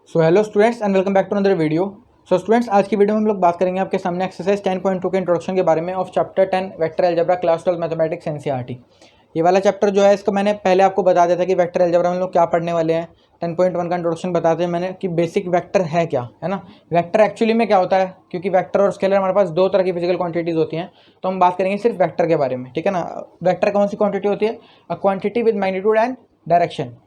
So hello students and welcome back to another video. So students, आज की video में हम लोग बात करेंगे आपके सामने एक्सरसाइज 10.2 के इंट्रोडक्शन के बारे में of chapter 10 vector algebra class 12 mathematics NCERT. ये वाला चैप्टर जो है इसको मैंने पहले आपको बता दिया था कि वेक्टर अलजेब्रा में हम लोग क्या पढ़ने वाले हैं। 10.1 का इंट्रोडक्शन बताते हैं मैंने कि बेसिक वेक्टर है क्या, है ना। वेक्टर एक्चुअली में क्या होता है, क्योंकि वेक्टर और स्केलर हमारे पास दो तरह की फिजिकल क्वांटिटीज़ होती हैं, तो हम बात करेंगे सिर्फ वेक्टर के बारे में, ठीक है ना। वेक्टर कौन सी क्वांटिटी होती है? A quantity with magnitude and direction.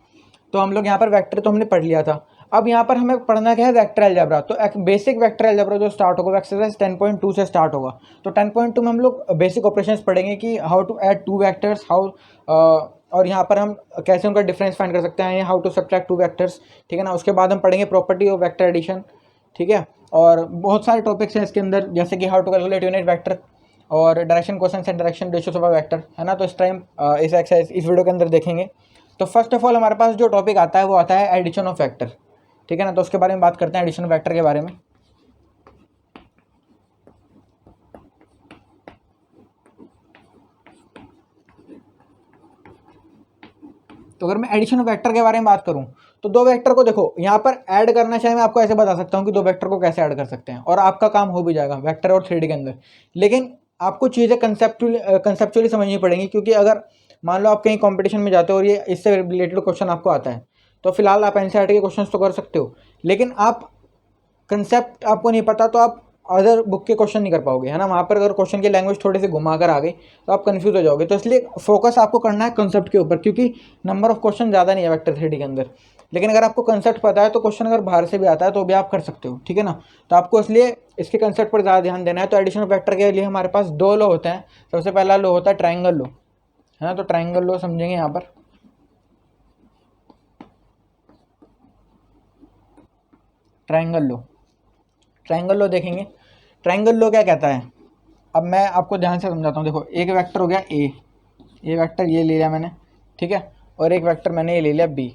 तो हम लोग यहाँ पर वेक्टर तो हमने पढ़ लिया था। अब यहाँ पर हमें पढ़ना क्या है? Vector algebra. तो एक बेसिक वेक्टर अलजेब्रा जो स्टार्ट होगा एक्सरसाइज 10.2 से स्टार्ट होगा। तो 10.2 में हम लोग बेसिक ऑपरेशंस पढ़ेंगे कि how to add two vectors, और यहाँ पर हम कैसे उनका डिफरेंस फाइंड कर सकते हैं, how to subtract two vectors, ठीक है ना। उसके बाद हम पढ़ेंगे प्रॉपर्टी ऑफ वेक्टर एडिशन, ठीक है। और बहुत सारे टॉपिक्स हैं इसके अंदर, जैसे कि how to calculate unit vector और direction question and direction ratios of a vector, है ना। तो इस टाइम इस एक्सरसाइज इस वीडियो के अंदर देखेंगे। तो फर्स्ट ऑफ ऑल हमारे पास जो टॉपिक आता है वो आता है एडिशन ऑफ वेक्टर, ठीक है ना। तो उसके बारे में बात करते हैं, एडिशन ऑफ वेक्टर के बारे में। तो अगर मैं एडिशन ऑफ वेक्टर के बारे में बात करूं तो दो वेक्टर को देखो यहाँ पर ऐड करना चाहे मैं आपको ऐसे बता सकता हूँ कि दो वेक्टर को कैसे ऐड कर सकते हैं और आपका काम हो भी जाएगा वेक्टर और 3D के अंदर। लेकिन आपको चीज़ें कंसेप्चुअली समझनी पड़ेंगी, क्योंकि अगर मान लो आप कहीं कॉम्पिटिशन में जाते हो और ये इससे रिलेटेड क्वेश्चन आपको आता है, तो फिलहाल आप एनसीईआरटी के क्वेश्चन तो कर सकते हो, लेकिन आप कंसेप्ट आपको नहीं पता तो आप अदर बुक के क्वेश्चन नहीं कर पाओगे, है ना। वहाँ पर अगर क्वेश्चन की लैंग्वेज थोड़ी सी घुमा कर आ गई तो आप कंफ्यूज हो जाओगे। तो इसलिए फोकस आपको करना है कंसेप्ट के ऊपर, क्योंकि नंबर ऑफ क्वेश्चन ज़्यादा नहीं है वेक्टर 3D के अंदर। लेकिन अगर आपको कंसेप्ट पता है तो क्वेश्चन अगर बाहर से भी आता है तो भी आप कर सकते हो, ठीक है ना। तो आपको इसलिए इसके कंसेप्ट पर ज़्यादा ध्यान देना है। तो एडिशन ऑफ वेक्टर के लिए हमारे पास दो लॉ होते हैं। सबसे पहला लॉ होता है ट्राइंगल लॉ, है ना। तो ट्राइंगल लॉ समझेंगे यहाँ पर। ट्राइंगल लॉ देखेंगे। ट्राइंगल लॉ क्या कहता है, अब मैं आपको ध्यान से समझाता हूँ। देखो, एक वेक्टर हो गया ए, ये वेक्टर ये ले लिया मैंने, ठीक है। और एक वेक्टर मैंने ये ले लिया बी,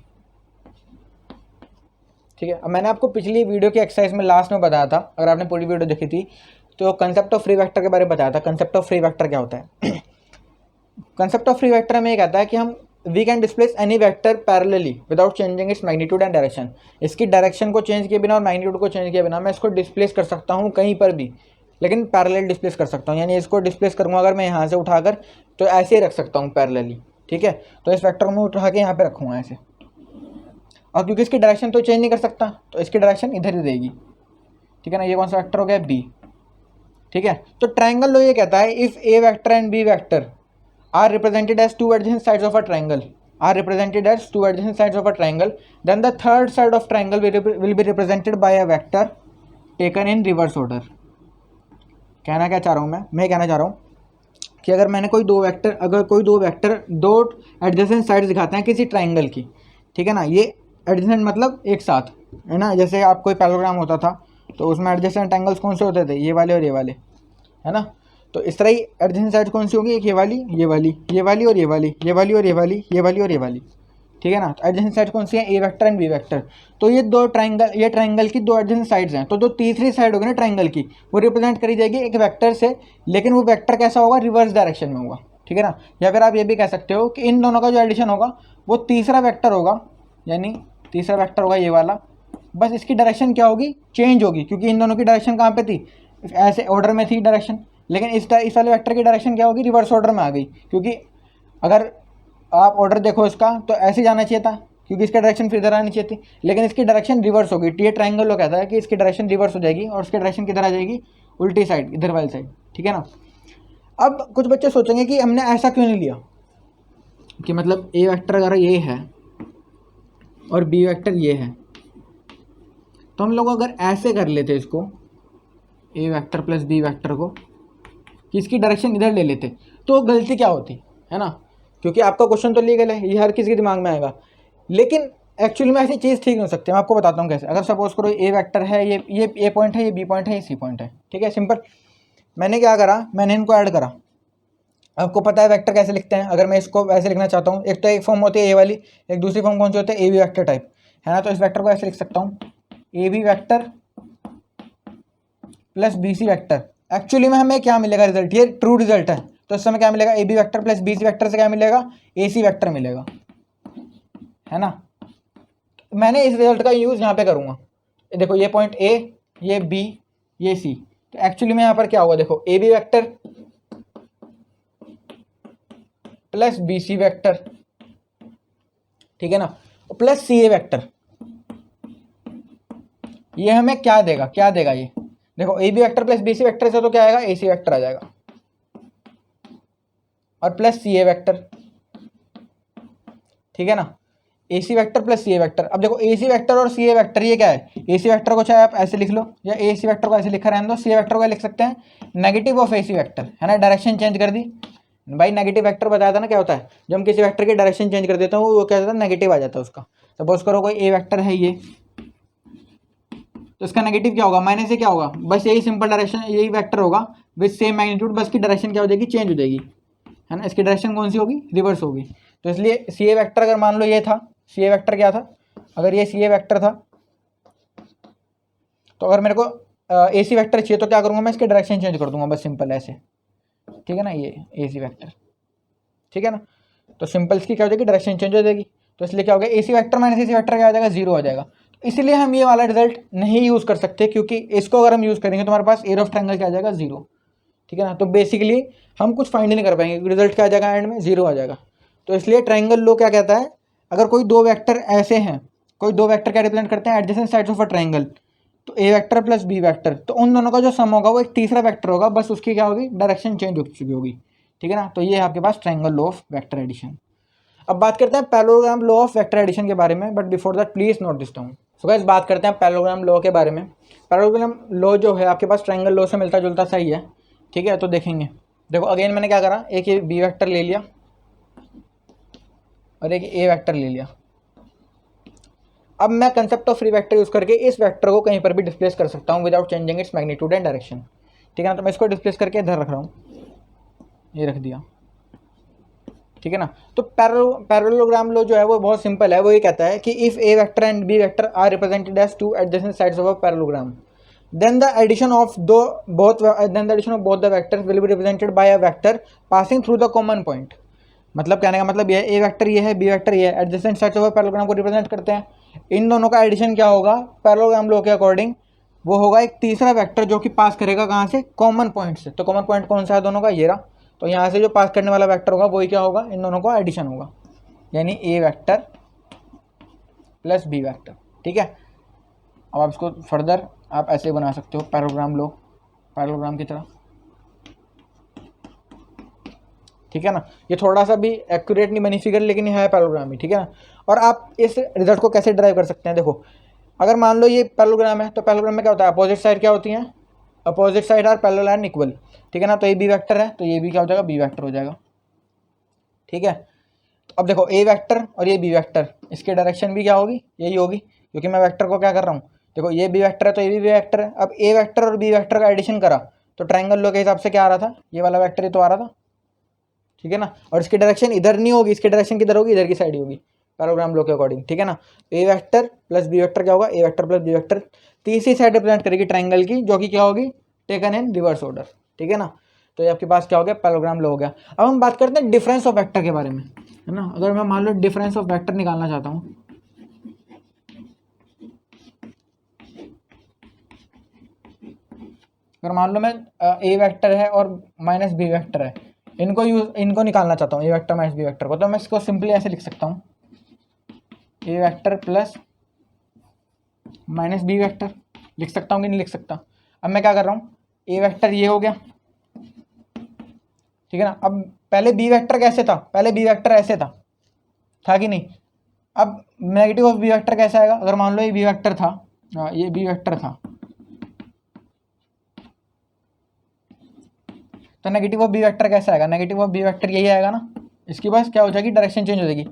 ठीक है। अब मैंने आपको पिछली वीडियो की एक्सरसाइज में लास्ट में बताया था, अगर आपने पूरी वीडियो देखी थी तो कंसेप्ट ऑफ फ्री वेक्टर के बारे में बताया था। कंसेप्ट ऑफ फ्री वेक्टर क्या होता है? कंसेप्ट ऑफ फ्री वेक्टर में ये कहता है कि हम we can displace any vector parallelly without changing its magnitude and direction. इसकी डायरेक्शन को चेंज किए बिना और मैग्नीट्यूड को चेंज किए बिना मैं इसको डिस्प्लेस कर सकता हूँ कहीं पर भी, लेकिन पैरेलल डिस्प्लेस कर सकता हूँ। यानी इसको डिस्प्लेस करूँगा अगर मैं यहाँ से उठाकर तो ऐसे ही रख सकता हूँ पैरेलली, ठीक है। तो इस वेक्टर को मैं उठा के यहाँ पे रखूँगा ऐसे, और क्योंकि इसकी डायरेक्शन तो चेंज नहीं कर सकता तो इसकी डायरेक्शन इधर ही रहेगी, ठीक है ना। ये कौन सा वेक्टर हो गया? बी, ठीक है। तो ट्राइंगल लॉ ये कहता है if A vector and B vector are represented as two adjacent sides of a triangle, then the third side of triangle will be represented by a vector taken in reverse order। कहना क्या चाह रहा हूँ मैं कहना चाह रहा हूँ कि अगर कोई दो वेक्टर दो एडजेसेंट साइड्स दिखाते हैं किसी ट्राइंगल की, ठीक है ना। ये एडजेसेंट मतलब एक साथ, है ना। जैसे आप कोई पैराग्राम होता था तो उसमें एडजेसेंट एंगल्स कौन से होते थे? ये वाले और ये वाले, है ना। तो इस तरह ही एडजेसेंट साइड कौन सी होगी? एक ये वाली, ये वाली, ये वाली और ये वाली, ये वाली और ये वाली, ये वाली और ये वाली, ठीक है ना। तो एडजेसेंट साइड कौन सी है? A vector and B vector. तो ये ट्राइंगल की दो एडजेसेंट साइड्स हैं। तो जो तीसरी साइड होगी ना ट्राइंगल की, वो रिप्रेजेंट करी जाएगी एक वेक्टर से, लेकिन वो वेक्टर कैसा होगा? रिवर्स डायरेक्शन में होगा, ठीक है ना। या फिर आप ये भी कह सकते हो कि इन दोनों का जो एडिशन होगा वो तीसरा वेक्टर होगा, यानी तीसरा वेक्टर होगा ये वाला, बस इसकी डायरेक्शन क्या होगी? चेंज होगी, क्योंकि इन दोनों की डायरेक्शन कहाँ पे थी? ऐसे ऑर्डर में थी डायरेक्शन, लेकिन इस वाले वेक्टर की डायरेक्शन क्या होगी? रिवर्स ऑर्डर में आ गई। क्योंकि अगर आप ऑर्डर देखो इसका तो ऐसे जाना चाहिए था, क्योंकि इसकी डायरेक्शन फिर इधर आनी चाहिए थी, लेकिन इसकी डायरेक्शन रिवर्स होगी। ये ट्राइंगल लोग कहता है कि इसकी डायरेक्शन रिवर्स हो जाएगी और इसकी डायरेक्शन किधर आ जाएगी? उल्टी साइड, इधर वाली साइड, ठीक है ना। अब कुछ बच्चे सोचेंगे कि हमने ऐसा क्यों नहीं लिया कि मतलब ए वेक्टर अगर ये है और बी वेक्टर ये है, तो हम लोग अगर ऐसे कर लेते इसको, A vector plus B vector को, कि इसकी डायरेक्शन इधर ले लेते, तो गलती क्या होती, है ना। क्योंकि आपका क्वेश्चन तो लीगल है, ये हर किसी के दिमाग में आएगा, लेकिन एक्चुअली में ऐसी चीज़ ठीक नहीं हो सकती। मैं आपको बताता हूँ कैसे। अगर सपोज करो ए वेक्टर है, ये ए पॉइंट है, ये बी पॉइंट है, ये सी पॉइंट है, ठीक है, सिंपल। मैंने क्या करा? मैंने इनको ऐड करा। आपको पता है वेक्टर कैसे लिखते हैं? अगर मैं इसको वैसे लिखना चाहता हूँ, एक तो एक फॉर्म होती है ए वाली, एक दूसरी फॉर्म कौन सी होती है? ए बी वेक्टर टाइप, है ना। तो इस वेक्टर को ऐसे लिख सकता हूँ, A B vector plus B C vector. Actually में हमें क्या मिलेगा रिजल्ट? ये ट्रू रिजल्ट है। तो इस समय क्या मिलेगा? A B vector plus B C vector से क्या मिलेगा? ए सी वेक्टर मिलेगा, है ना। मैंने इस रिजल्ट का यूज़ यहाँ पे करूँगा, देखो ये पॉइंट ए, ये बी, ये सी, तो एक्चुअली में यहाँ पर क्या होगा, देखो A B vector plus B C vector, ठीक है ना, प्लस सी ए वैक्टर, ये हमें क्या देगा, क्या देगा ये, देखो A B vector plus B C vector से तो क्या आएगा, ए सी वैक्टर आ जाएगा, और प्लस सी ए वैक्टर, ठीक है ना, ए सी वैक्टर प्लस सी ए वैक्टर। अब देखो ए सी वैक्टर और सी ए वैक्टर ये क्या है, ए सी वैक्टर को चाहे आप ऐसे लिख लो या ए सी वैक्टर को ऐसे लिखा रहने दो, सी ए वैक्टर को लिख सकते हैं negative of A C vector, है ना, डायरेक्शन चेंज कर दी भाई, नेगेटिव वैक्टर बताया था ना क्या होता है, जब हम किसी वैक्टर की डायरेक्शन चेंज कर देते हैं वो क्या होता है, नेगेटिव आ जाता है उसका। सपोज करो कोई ए वैक्टर है ये, तो इसका नेगेटिव क्या होगा, माइनस से क्या होगा, बस यही सिंपल डायरेक्शन, यही वैक्टर होगा विद सेम मैग्नीट्यूड, बस की डायरेक्शन क्या हो जाएगी, चेंज हो जाएगी, है ना, इसकी डायरेक्शन कौन सी होगी, रिवर्स होगी। तो इसलिए सी ए वैक्टर अगर मान लो ये था, सी ए वैक्टर क्या था, अगर ये सी ए वैक्टर था, तो अगर मेरे को ए सी वैक्टर चाहिए तो क्या करूँगा मैं, इसके डायरेक्शन चेंज कर दूंगा, बस सिंपल ऐसे, ठीक है ना, ये ए सी वैक्टर, ठीक है ना, तो सिंपल इसकी क्या हो जाएगी, डायरेक्शन चेंज हो जाएगी, तो इसलिए क्या हो गया, ए सी वैक्टर माइनस ए सी वैक्टर क्या आ जाएगा, जीरो आ जाएगा। तो इसलिए हम ये वाला रिजल्ट नहीं यूज़ कर सकते, क्योंकि इसको अगर हम यूज़ करेंगे तो हमारे पास एरिया ऑफ ट्रायंगल क्या आ जाएगा, जीरो, ठीक है ना, तो बेसिकली हम कुछ फाइंड नहीं कर पाएंगे, रिजल्ट क्या आ जाएगा, एंड में जीरो आ जाएगा। तो इसलिए ट्रायंगल लॉ क्या कहता है, अगर कोई दो वेक्टर ऐसे हैं, कोई दो वेक्टर क्या रिप्रेजेंट करते हैं, adjacent sides of a triangle, तो A vector plus B vector, तो उन दोनों का जो सम होगा वो एक तीसरा वेक्टर होगा, बस उसकी क्या होगी, डायरेक्शन चेंज हो चुकी होगी, ठीक है ना। तो ये है आपके पास triangle law of vector addition. अब बात करते हैं parallelogram law of vector addition के बारे में, but before that please note this down. So guys बात करते हैं पैरेललोग्राम लॉ के बारे में। पैरेललोग्राम लॉ जो है आपके पास ट्रायंगल लॉ से मिलता जुलता सा ही है, ठीक है। तो देखेंगे, देखो अगेन मैंने क्या करा, एक ये बी वेक्टर ले लिया और एक ए वेक्टर ले लिया। अब मैं concept of free vector use करके इस वेक्टर को कहीं पर भी डिस्प्लेस कर सकता हूँ without changing its magnitude and direction, ठीक है ना। तो मैं इसको डिस्प्लेस करके इधर रख रहा हूँ, ये रख दिया, ठीक है ना। तो पैरेललोग्राम लॉ जो है वो बहुत सिंपल है, वो ये कहता है कि if A vector and B vector are represented as two adjacent sides of a parallelogram, then the addition of both the vectors will be represented by a vector passing through the common point। मतलब कहने का मतलब ये है, A vector ये है, B vector ये है, एडजेसेंट साइड्स ऑफ पैरेललोग्राम को रिप्रेजेंट करते हैं। इन दोनों का एडिशन क्या होगा, पैरेललोग्राम लॉ के अकॉर्डिंग वो होगा एक तीसरा वेक्टर जो कि पास करेगा कहाँ से, कॉमन पॉइंट से। तो कॉमन पॉइंट कौन सा है दोनों का, ये रहा। तो यहाँ से जो पास करने वाला वेक्टर होगा वही क्या होगा, इन दोनों का एडिशन होगा, यानी ए वेक्टर प्लस बी वेक्टर, ठीक है। अब आप इसको फर्दर आप ऐसे बना सकते हो, पैरेललोग्राम लो, पैरेललोग्राम की तरह, ठीक है ना। ये थोड़ा सा भी एक्यूरेट नहीं बनी फिगर, लेकिन ये है पैरेललोग्राम ही, ठीक है ना। और आप इस रिजल्ट को कैसे ड्राइव कर सकते हैं, देखो अगर मान लो ये पैरेललोग्राम है, तो पैरेललोग्राम में क्या होता है, अपोजिट साइड क्या होती हैं, opposite side are parallel and equal, ठीक है ना। तो ये बी वेक्टर है, तो ये भी क्या हो जाएगा, बी वेक्टर हो जाएगा, ठीक है। तो अब देखो ए वेक्टर और ये बी वेक्टर, इसकी डायरेक्शन भी क्या होगी, यही होगी, क्योंकि मैं वेक्टर को क्या कर रहा हूँ, देखो ये बी वेक्टर है तो ये भी बी वेक्टर है। अब ए वेक्टर और बी वेक्टर का एडिशन करा तो ट्रायंगल लॉ के हिसाब से क्या आ रहा था, ये वाला वेक्टर ही तो आ रहा था, ठीक है ना। और इसकी डायरेक्शन इधर नहीं होगी, इसकी डायरेक्शन किधर होगी, इधर की साइड होगी पैरेललोग्राम लॉ के अकॉर्डिंग, ठीक है ना। ए वेक्टर प्लस बी वेक्टर क्या होगा, ए वेक्टर प्लस बी वेक्टर, तीसरी साइड रिप्रेजेंट करेगी ट्रायंगल की, जो कि क्या होगी, टेकन इन रिवर्स ऑर्डर, ठीक है ना। तो ये आपके पास क्या हो गया, पैरेललोग्राम लॉ हो गया। अब हम बात करते हैं डिफरेंस ऑफ वेक्टर के बारे में, है ना। अगर मैं मान लो डिफरेंस ऑफ वेक्टर निकालना चाहता हूँ, अगर मान लो मैं ए वेक्टर है और माइनस बी वेक्टर है, इनको निकालना चाहता हूँ, A vector minus B vector को, तो मैं इसको सिंपली ऐसे लिख सकता हूँ, A vector plus minus B vector, लिख सकता हूँ कि नहीं लिख सकता। अब मैं क्या कर रहा हूँ, ए वेक्टर ये हो गया, ठीक है ना। अब पहले बी वेक्टर कैसे था, पहले बी वेक्टर ऐसे था कि नहीं। अब नेगेटिव ऑफ बी वेक्टर कैसे आएगा, अगर मान लो ये बी वेक्टर था, ये बी वेक्टर था, तो नेगेटिव ऑफ बी वेक्टर कैसे आएगा, नेगेटिव ऑफ बी वेक्टर यही आएगा ना, इसकी बस क्या हो जाएगी, डायरेक्शन चेंज हो जाएगी,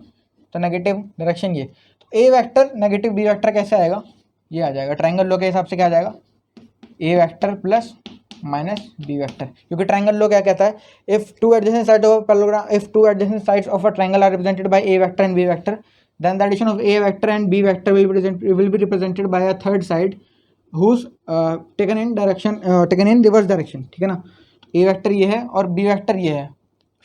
तो नेगेटिव डायरेक्शन ये। तो A vector negative B vector कैसे आएगा, ये आ जाएगा, ट्रायंगल लॉ के हिसाब से क्या आ जाएगा, A vector plus minus B vector, क्योंकि ट्रायंगल लॉ क्या कहता है, if two adjacent sides of parallelogram, if two adjacent sides of a triangle are represented by A vector and B vector, then the addition of A vector and B vector will be represented by a third side whose taken in reverse direction, ठीक है ना। ए vector ये है और B vector ये है,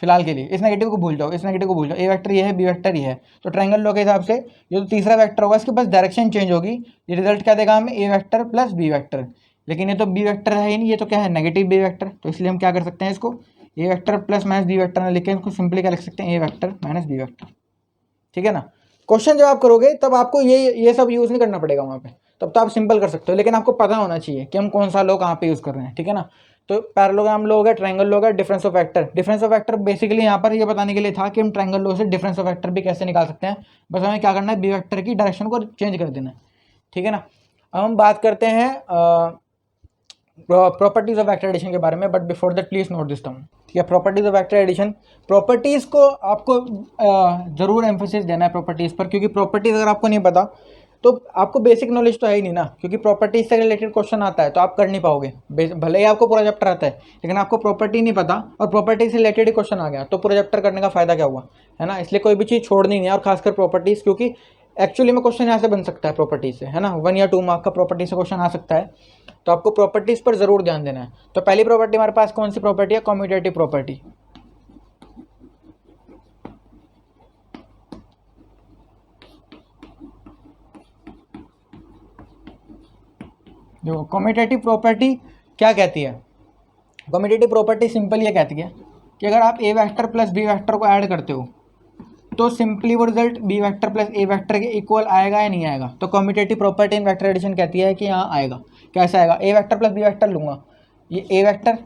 फिलहाल के लिए इस नेगेटिव को भूल जाओ, इस नेगेटिव को भूल जाओ, ए वेक्टर ये है, बी वेक्टर ये है, तो ट्रायंगल लॉ के हिसाब से ये तो तीसरा वेक्टर होगा, इसके बस डायरेक्शन चेंज होगी, ये रिजल्ट क्या देगा हमें, ए वेक्टर प्लस बी वेक्टर। लेकिन ये तो बी वेक्टर है ही नहीं, ये तो क्या है, नेगेटिव बी वेक्टर, तो इसलिए हम क्या कर सकते हैं, इसको A vector plus minus B vector में लिख के इसको सिंपली क्या लिख सकते हैं, A vector minus B vector. ठीक है ना। क्वेश्चन जब आप करोगे तब आपको ये सब यूज़ नहीं करना पड़ेगा वहाँ पे, तब तो आप सिंपल कर सकते हो, लेकिन आपको पता होना चाहिए कि हम कौन सा लॉ कहाँ पे यूज़ कर रहे हैं। ठीक है ना। तो पैरेललोग्राम लॉ हो गया, ट्रायंगल लॉ हो गया, difference of vector. Difference of vector basically यहाँ पर ये बताने के लिए था कि हम ट्रायंगल लॉ से डिफरेंस ऑफ वेक्टर भी कैसे निकाल सकते हैं, बस हमें क्या करना है, बी वेक्टर की डायरेक्शन को चेंज कर देना है। ठीक है ना। अब हम बात करते हैं प्रॉपर्टीज ऑफ वेक्टर एडिशन के बारे में, but before that please note this term. ठीक है, properties of vector addition. Properties को आपको ज़रूर एम्फोसिस देना है प्रॉपर्टीज़ पर, क्योंकि प्रॉपर्टीज़ अगर आपको नहीं पता तो आपको बेसिक नॉलेज तो है ही नहीं ना, क्योंकि प्रॉपर्टीज से रिलेटेड क्वेश्चन आता है तो आप कर नहीं पाओगे। भले ही आपको पूरा चैप्टर आता है, लेकिन आपको प्रॉपर्टी नहीं पता और प्रॉपर्टी से रिलेटेड ही क्वेश्चन आ गया तो पूरा चैप्टर करने का फायदा क्या हुआ, है ना। इसलिए कोई भी चीज़ छोड़नी नहीं है, और खासकर प्रॉपर्टीज़, क्योंकि एक्चुअली में क्वेश्चन यहाँ से बन सकता है प्रॉपर्टीज से, है ना। 1 या 2 मार्क का प्रॉपर्टी से क्वेश्चन आ सकता है, तो आपको प्रॉपर्टीज पर जरूर ध्यान देना है। तो पहली प्रॉपर्टी हमारे पास कौन सी प्रॉपर्टी है, कम्यूटेटिव प्रॉपर्टी। देखो कम्यूटेटिव प्रॉपर्टी क्या कहती है, कम्यूटेटिव प्रॉपर्टी सिंपल ये कहती है कि अगर आप A vector plus B vector को ऐड करते हो तो सिंपली वो result B vector plus A vector के इक्वल आएगा या नहीं आएगा। तो commutative property in vector addition कहती है कि यहाँ आएगा। कैसे आएगा, A vector plus B vector लूँगा, ये ए वेक्टर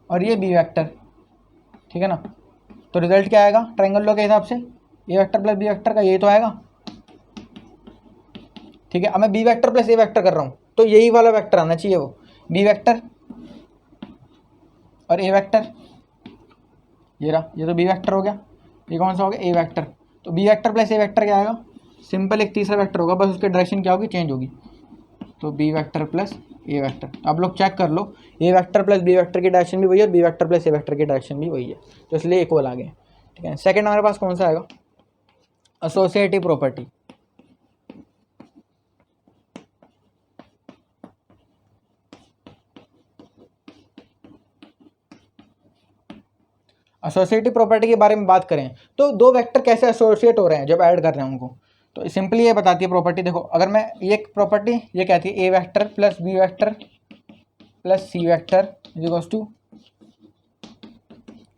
और ये बी वेक्टर, ठीक है ना। तो रिजल्ट क्या आएगा ट्रायंगल लॉ के हिसाब से, ए वेक्टर प्लस बी वेक्टर का ये तो आएगा। ठीक है, अब मैं B vector plus A vector कर रहा हूँ तो यही वाला वेक्टर आना चाहिए, वो बी वेक्टर और ए वेक्टर, ये रहा, ये तो बी वेक्टर हो गया, ये कौन सा हो गया, ए वेक्टर। तो B vector plus A vector क्या आएगा, सिंपल एक तीसरा वेक्टर होगा, बस उसकी डायरेक्शन क्या होगी, चेंज होगी। तो B vector plus A vector, आप लोग चेक कर लो, A vector plus B vector की डायरेक्शन भी वही है और B vector plus A vector की डायरेक्शन भी वही है, तो इसलिए इक्वल आ गए। ठीक है, सेकंड हमारे पास कौन सा आएगा, एसोसिएटिव प्रॉपर्टी। एसोसिएटिव प्रॉपर्टी के बारे में बात करें तो दो वेक्टर कैसे एसोसिएट हो रहे हैं जब ऐड कर रहे हैं उनको, तो सिंपली ये बताती है प्रॉपर्टी। देखो अगर मैं ये प्रॉपर्टी ये कहती है A vector plus B vector plus C vector equals to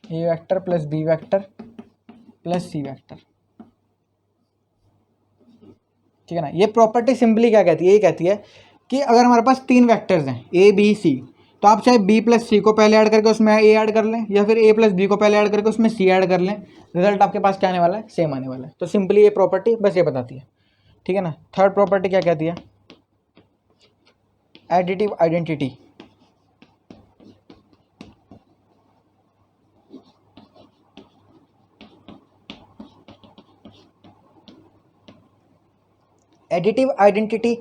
A vector plus B vector plus C vector. ठीक है ना। ये प्रॉपर्टी सिंपली क्या कहती है, ये कहती है कि अगर हमारे पास 3 वेक्टर्स हैं ए बी सी, तो आप चाहे बी प्लस सी को पहले ऐड करके उसमें ए ऐड कर लें, या फिर ए प्लस बी को पहले ऐड करके उसमें सी ऐड कर लें, रिजल्ट आपके पास क्या आने वाला है, सेम आने वाला है। तो सिंपली ये प्रॉपर्टी बस ये बताती है। ठीक है ना। थर्ड प्रॉपर्टी क्या कहती है, एडिटिव आइडेंटिटी। एडिटिव आइडेंटिटी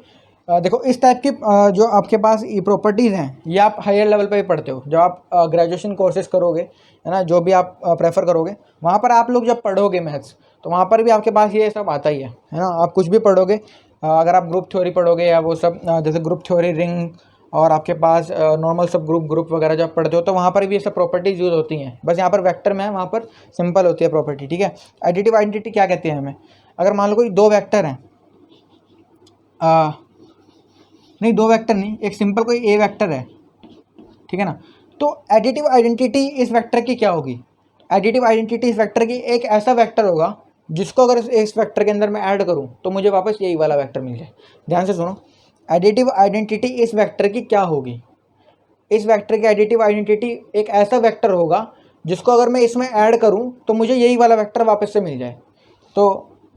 देखो इस टाइप की जो आपके पास ये प्रॉपर्टीज़ हैं ये आप हायर लेवल पे भी पढ़ते हो, जब आप ग्रेजुएशन कोर्सेज करोगे, है ना, जो भी आप प्रेफर करोगे वहाँ पर आप लोग जब पढ़ोगे मैथ्स तो वहाँ पर भी आपके पास ये सब आता ही है ना। आप कुछ भी पढ़ोगे, अगर आप ग्रुप थ्योरी पढ़ोगे या वो सब जैसे ग्रुप थ्योरी, रिंग और आपके पास नॉर्मल सब ग्रुप वगैरह जब पढ़ते हो तो वहाँ पर भी ये सब प्रॉपर्टीज़ यूज़ होती हैं, बस यहाँ पर वेक्टर में है, वहाँ पर सिंपल होती है प्रॉपर्टी। ठीक है। एडिटिव आइडेंटिटी क्या कहते हैं हमें, अगर मान लो कोई 2 वेक्टर हैं, नहीं 2 वेक्टर नहीं, एक सिंपल कोई ए वेक्टर है, ठीक है ना, तो एडिटिव आइडेंटिटी इस वेक्टर की क्या होगी, एडिटिव आइडेंटिटी इस वेक्टर की एक ऐसा वेक्टर होगा जिसको अगर इस वेक्टर के अंदर मैं ऐड करूं तो मुझे वापस यही वाला वेक्टर मिल जाए। ध्यान से सुनो, एडिटिव आइडेंटिटी इस वेक्टर की क्या होगी, इस वेक्टर की एडिटिव आइडेंटिटी एक ऐसा वेक्टर होगा जिसको अगर मैं इसमें ऐड करूँ तो मुझे यही वाला वेक्टर वापस से मिल जाए। तो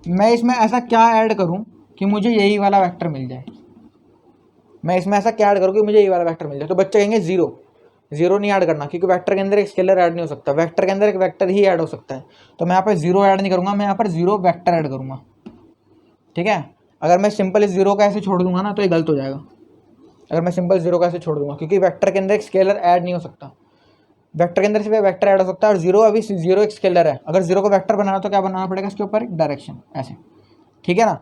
मैं इसमें ऐसा क्या ऐड करूँ कि मुझे यही वाला वेक्टर मिल जाए, मैं इसमें ऐसा क्या ऐड करूँ कि मुझे ये वाला वेक्टर मिल जाए। तो बच्चे कहेंगे जीरो नहीं ऐड करना, क्योंकि वेक्टर के अंदर एक स्केलर ऐड नहीं हो सकता, वेक्टर के अंदर एक वेक्टर ही ऐड हो सकता है। तो मैं यहाँ पर जीरो ऐड नहीं करूँगा, मैं यहाँ पर जीरो वेक्टर ऐड करूँगा। ठीक है। अगर मैं सिंपल इस जीरो का ऐसे छोड़ दूंगा ना तो ये गलत हो जाएगा, अगर मैं सिंपल जीरो का ऐसे छोड़ दूंगा, क्योंकि वेक्टर के अंदर एक स्केलर ऐड नहीं हो सकता, वेक्टर के अंदर सिर्फ वेक्टर ऐड हो सकता है, और जीरो अभी जीरो एक स्केलर है, अगर जीरो को वेक्टर बनाना तो क्या बनाना पड़ेगा, इसके ऊपर एक डायरेक्शन ऐसे। ठीक है ना।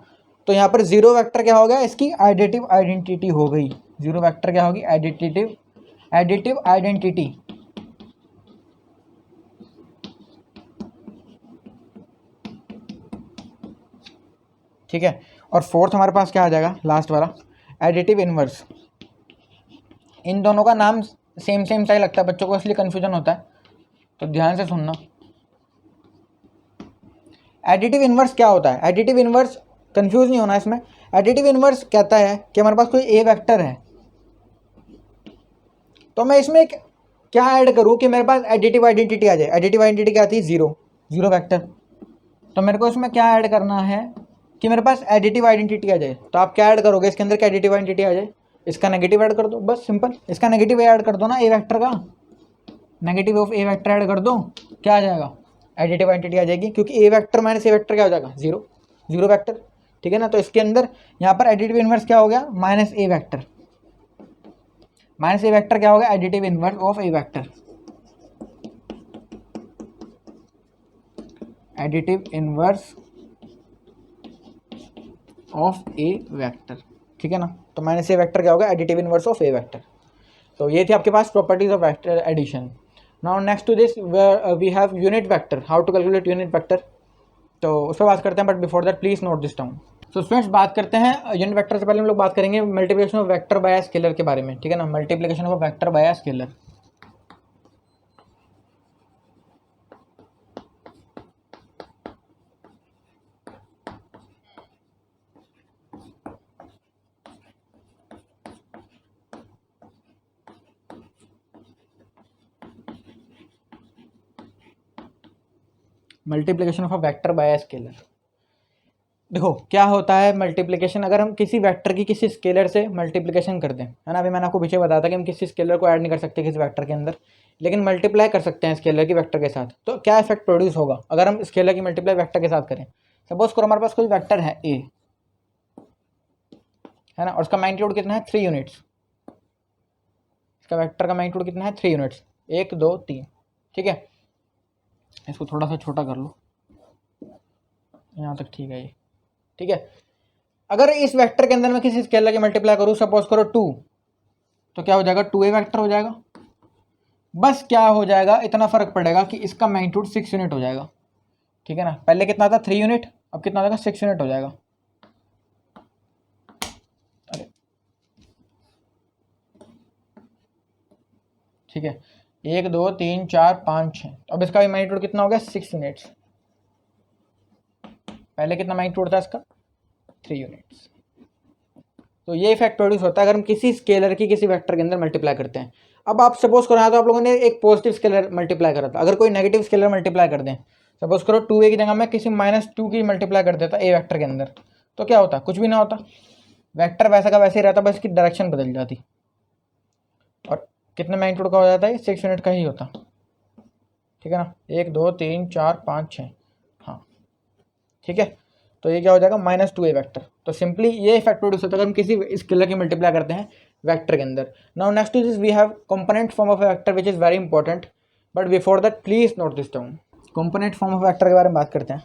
तो यहाँ पर जीरो वेक्टर क्या हो गया, इसकी एडिटिव आइडेंटिटी हो गई। जीरो वेक्टर क्या होगी, एडिटिव आइडेंटिटी। ठीक है। और फोर्थ हमारे पास क्या आ जाएगा, लास्ट वाला एडिटिव इन्वर्स। इन दोनों का नाम सेम सेम सा ही लगता है बच्चों को, इसलिए कन्फ्यूजन होता है, तो ध्यान से सुनना। एडिटिव इन्वर्स क्या होता है, एडिटिव इन्वर्स कंफ्यूज नहीं होना इसमें। एडिटिव इन्वर्स कहता है कि हमारे पास कोई ए वेक्टर है, तो मैं इसमें एक क्या ऐड करूँ कि मेरे पास एडिटिव आइडेंटिटी आ जाए। एडिटिव आइडेंटिटी क्या आती है, जीरो, जीरो वेक्टर। तो मेरे को इसमें क्या ऐड करना है कि मेरे पास एडिटिव आइडेंटिटी आ जाए। तो आप क्या ऐड करोगे इसके अंदर कि एडिटिव आइडेंटिटी आ जाए, इसका नेगेटिव ऐड कर दो, बस सिंपल। इसका नेगेटिव ऐड कर दो ना, ए वेक्टर का negative of A vector add कर दो, क्या आ जाएगा, एडिटिव आइडेंटिटी आ जाएगी, क्योंकि ए वेक्टर माइनस ए वेक्टर क्या हो जाएगा, जीरो, जीरो वेक्टर, ठीक है ना। तो इसके अंदर यहाँ पर एडिटिव इन्वर्स क्या हो गया, minus A vector. Minus A vector क्या होगा, additive inverse of A vector, additive inverse of A vector, ठीक है ना। तो माइनस ए वेक्टर क्या होगा, additive inverse of A vector. तो ये थी आपके पास properties of vector addition. Now next to this we have unit vector, how to calculate unit vector, तो उस पर बात करते हैं। But before that please note this down. So students बात करते हैं यूनिट वेक्टर से पहले हम लोग बात करेंगे multiplication of vector by scalar के बारे में, ठीक है ना। Multiplication of vector by scalar, multiplication of a vector by scalar. देखो क्या होता है मल्टीप्लिकेशन, अगर हम किसी वेक्टर की किसी स्केलर से मल्टीप्लिकेशन कर दें, है ना। अभी मैंने आपको पीछे बताया था कि हम किसी स्केलर को ऐड नहीं कर सकते किसी वेक्टर के अंदर, लेकिन मल्टीप्लाई कर सकते हैं स्केलर की वेक्टर के साथ। तो क्या इफेक्ट प्रोड्यूस होगा अगर हम स्केलर की मल्टीप्लाई वेक्टर के साथ करें। सपोज करो हमारे पास कोई वेक्टर है ए, है ना, और उसका मैग्नीट्यूड कितना है, 3 यूनिट्स। इसका वेक्टर का मैग्नीट्यूड कितना है, 3 यूनिट्स, 1 2 3, ठीक है। इसको थोड़ा सा छोटा कर लो, यहाँ तक ठीक है ये, ठीक है। अगर इस वेक्टर के अंदर मैं किसी स्केलर की मल्टीप्लाई करूँ, सपोज करो 2, तो क्या हो जाएगा, 2a वेक्टर हो जाएगा। बस क्या हो जाएगा, इतना फर्क पड़ेगा कि इसका मैग्नीट्यूड 6 यूनिट हो जाएगा, ठीक है ना। पहले कितना था, 3 यूनिट, अब कितना हो जाएगा, 6 यूनिट हो जाएगा। अरे ठीक है, 1 2 3 4 5 6, अब इसका भी मैग्नीट्यूड कितना हो गया, 6 यूनिट्स। पहले कितना मैग्नीट्यूड था इसका, 3 यूनिट्स। तो ये इफेक्ट प्रोड्यूस होता है अगर हम किसी स्केलर की किसी वेक्टर के अंदर मल्टीप्लाई करते हैं। अब आप सपोज करो, तो आप लोगों ने एक पॉजिटिव स्केलर मल्टीप्लाई करा था, अगर कोई नेगेटिव स्केलर मल्टीप्लाई कर दें, सपोज करो 2a की जगह मैं किसी -2 की मल्टीप्लाई कर देता ए वेक्टर के अंदर, तो क्या होता, कुछ भी ना होता, वेक्टर वैसा का वैसे ही रहता, बस इसकी डायरेक्शन बदल जाती। और कितने मैग्नीट्यूड का हो जाता है, 6 यूनिट का ही होता, ठीक है ना। 1 2 3 4 5 6, हाँ ठीक है। तो ये क्या हो जाएगा, -2a वेक्टर। तो सिंपली ये इफेक्ट प्रोड्यूस होता है अगर हम किसी स्केलर की मल्टीप्लाई करते हैं वेक्टर के अंदर। Now next to this we have component form of vector which is very important, but before that please note this down. Component form of vector के बारे में बात करते हैं।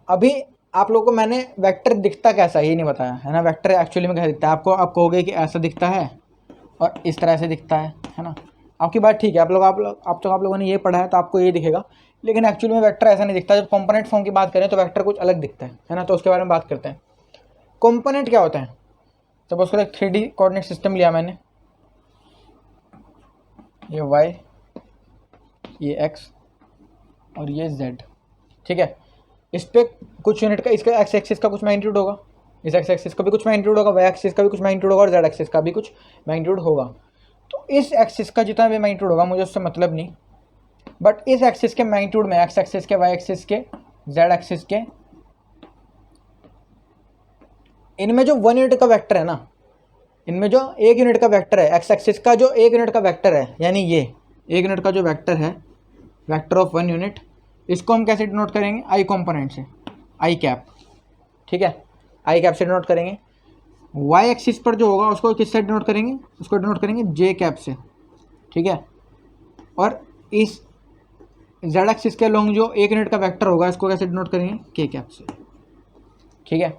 अभी आप लोगों को मैंने वेक्टर दिखता कैसा है ये नहीं बताया, है ना। वेक्टर एक्चुअली में कैसा दिखता है, आपको आप कहोगे कि ऐसा दिखता है और इस तरह से दिखता है ना। आपकी बात ठीक है, आप लोगों ने ये पढ़ा है तो आपको ये दिखेगा, लेकिन एक्चुअली में वेक्टर ऐसा नहीं दिखता। जब कंपोनेंट फॉर्म की बात करें तो वेक्टर कुछ अलग दिखता है ना। तो उसके बारे में बात करते हैं। कंपोनेंट क्या होता है, सपोज करो 3D कोऑर्डिनेट सिस्टम लिया मैंने, ये y, ये x और ये z, ठीक है। इस पे कुछ यूनिट का, इसका x एक्सिस का कुछ मैग्नीट्यूड होगा, इस x एक्सिस का भी कुछ मैग्नीट्यूड होगा, y एक्सिस का भी कुछ मैग्नीट्यूड होगा और z एक्सिस का भी कुछ मैग्नीट्यूड होगा। तो इस एक्सिस का जितना भी मैग्नीट्यूड होगा मुझे उससे मतलब नहीं, बट इस एक्सिस के मैग्नीट्यूड में, x एक्सिस के, y एक्सिस के, z एक्सिस के, इनमें जो 1 यूनिट का वेक्टर है ना, इनमें जो 1 यूनिट का वेक्टर है, x एक्सिस का जो 1 यूनिट का वेक्टर है, यानी ये 1 यूनिट का जो वेक्टर है, वेक्टर ऑफ 1 यूनिट, इसको हम कैसे डिनोट करेंगे, आई कॉम्पोनेंट से, आई कैप, ठीक है, आई कैप से डिनोट करेंगे। y एक्सिस पर जो होगा उसको किस से डिनोट करेंगे, उसको डिनोट करेंगे j कैप से, ठीक है। और इस z एक्सिस के लॉन्ग जो 1 यूनिट का वेक्टर होगा इसको कैसे डिनोट करेंगे, k कैप से, ठीक है।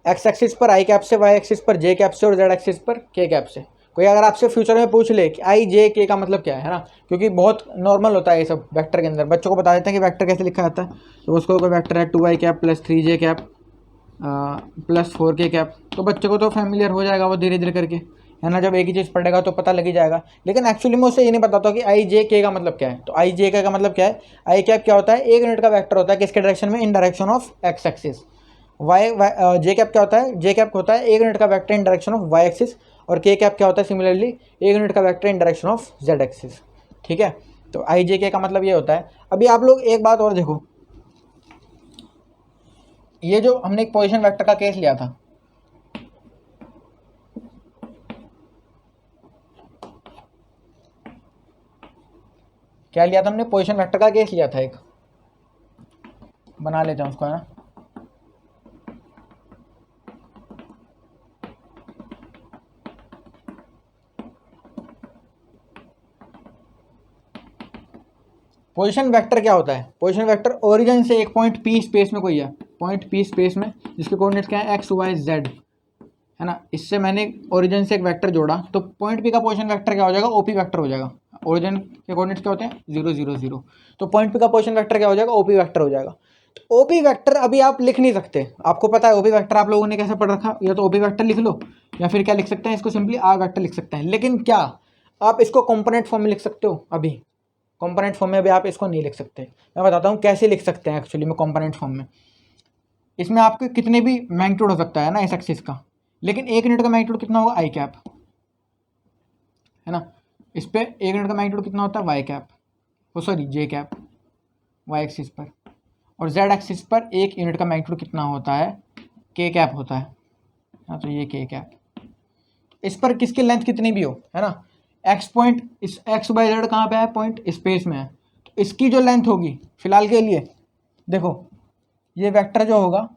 x एक्सिस पर i कैप से, y एक्सिस पर j कैप से और z एक्सिस पर k कैप से। कोई अगर आपसे फ्यूचर में पूछ ले कि i j k का मतलब क्या है ना, क्योंकि बहुत नॉर्मल होता है ये सब वेक्टर के अंदर, बच्चों को बता देते हैं कि वेक्टर कैसे लिखा जाता है। तो उसको कोई वेक्टर है 2i cap plus 3j cap, plus 4k cap. तो बच्चे को तो फैमिलियर हो जाएगा वो धीरे धीरे करके, है ना, जब एक ही चीज़ पढ़ेगा तो पता लग ही जाएगा। लेकिन एक्चुअली मैं उसे ये नहीं बताता कि आई जे के का मतलब क्या है। तो आई जे के का मतलब क्या है, आई कैप क्या होता है, एक यूनिट का वेक्टर होता है किसके डायरेक्शन में, in direction of X axis. Y J cap क्या होता है, जे कैप होता है एक यूनिट का vector in direction of Y axis. और के कैप क्या होता है, सिमिलरली एक यूनिट का vector in direction of Z axis. ठीक है, तो आई जे के का मतलब ये होता है। अभी आप लोग एक बात और देखो, ये जो हमने एक पोजीशन वेक्टर का केस लिया था, क्या लिया था हमने, पोजीशन वेक्टर का केस लिया था एक, बना लेते हैं उसको, है ना। पोजीशन वेक्टर क्या होता है, पोजीशन वेक्टर ओरिजिन से एक पॉइंट पी स्पेस में कोई है, पॉइंट पी स्पेस में जिसके कोऑर्डिनेट्स क्या है, एक्स वाई जेड, है ना। इससे मैंने ओरिजिन से एक वेक्टर जोड़ा, तो पॉइंट पी का पोजीशन वेक्टर क्या हो जाएगा, ओपी वेक्टर हो जाएगा। ओरिजिन के कोऑर्डिनेट्स क्या होते हैं, 0 0 0, तो पॉइंट पी का पोजीशन वेक्टर क्या हो जाएगा, ओपी वेक्टर हो जाएगा। तो ओपी वेक्टर अभी आप लिख नहीं सकते, आपको पता है ओपी वेक्टर आप लोगों ने कैसे पढ़ रखा, या तो ओपी वेक्टर लिख लो, या फिर क्या लिख सकते हैं इसको, सिंपली आर वेक्टर लिख सकते हैं। लेकिन क्या आप इसको कंपोनेंट फॉर्म में लिख सकते हो, अभी कंपोनेंट फॉर्म में अभी आप इसको नहीं लिख सकते। मैं बताता हूँ कैसे लिख सकते हैं एक्चुअली में कंपोनेंट फॉर्म में। इसमें आपके कितने भी मैग्नीट्यूड हो सकता है ना इस एक्सिस का, लेकिन एक यूनिट का मैग्नीट्यूड कितना होगा, आई कैप, है ना। इस पे एक यूनिट का मैग्नीट्यूड कितना होता है, वाई कैप, वो सॉरी जे कैप, वाई एक्सिस पर। और जेड एक्सिस पर एक यूनिट का मैग्नीट्यूड कितना होता है, के कैप होता है। हाँ, तो ये के कैप, इस पर किसकी लेंथ कितनी भी हो, है ना, एक्स पॉइंट, इस एक्स बाई जेड कहाँ पे है, पॉइंट स्पेस में है, तो इसकी जो लेंथ होगी फिलहाल के लिए, देखो ये वेक्टर जो होगा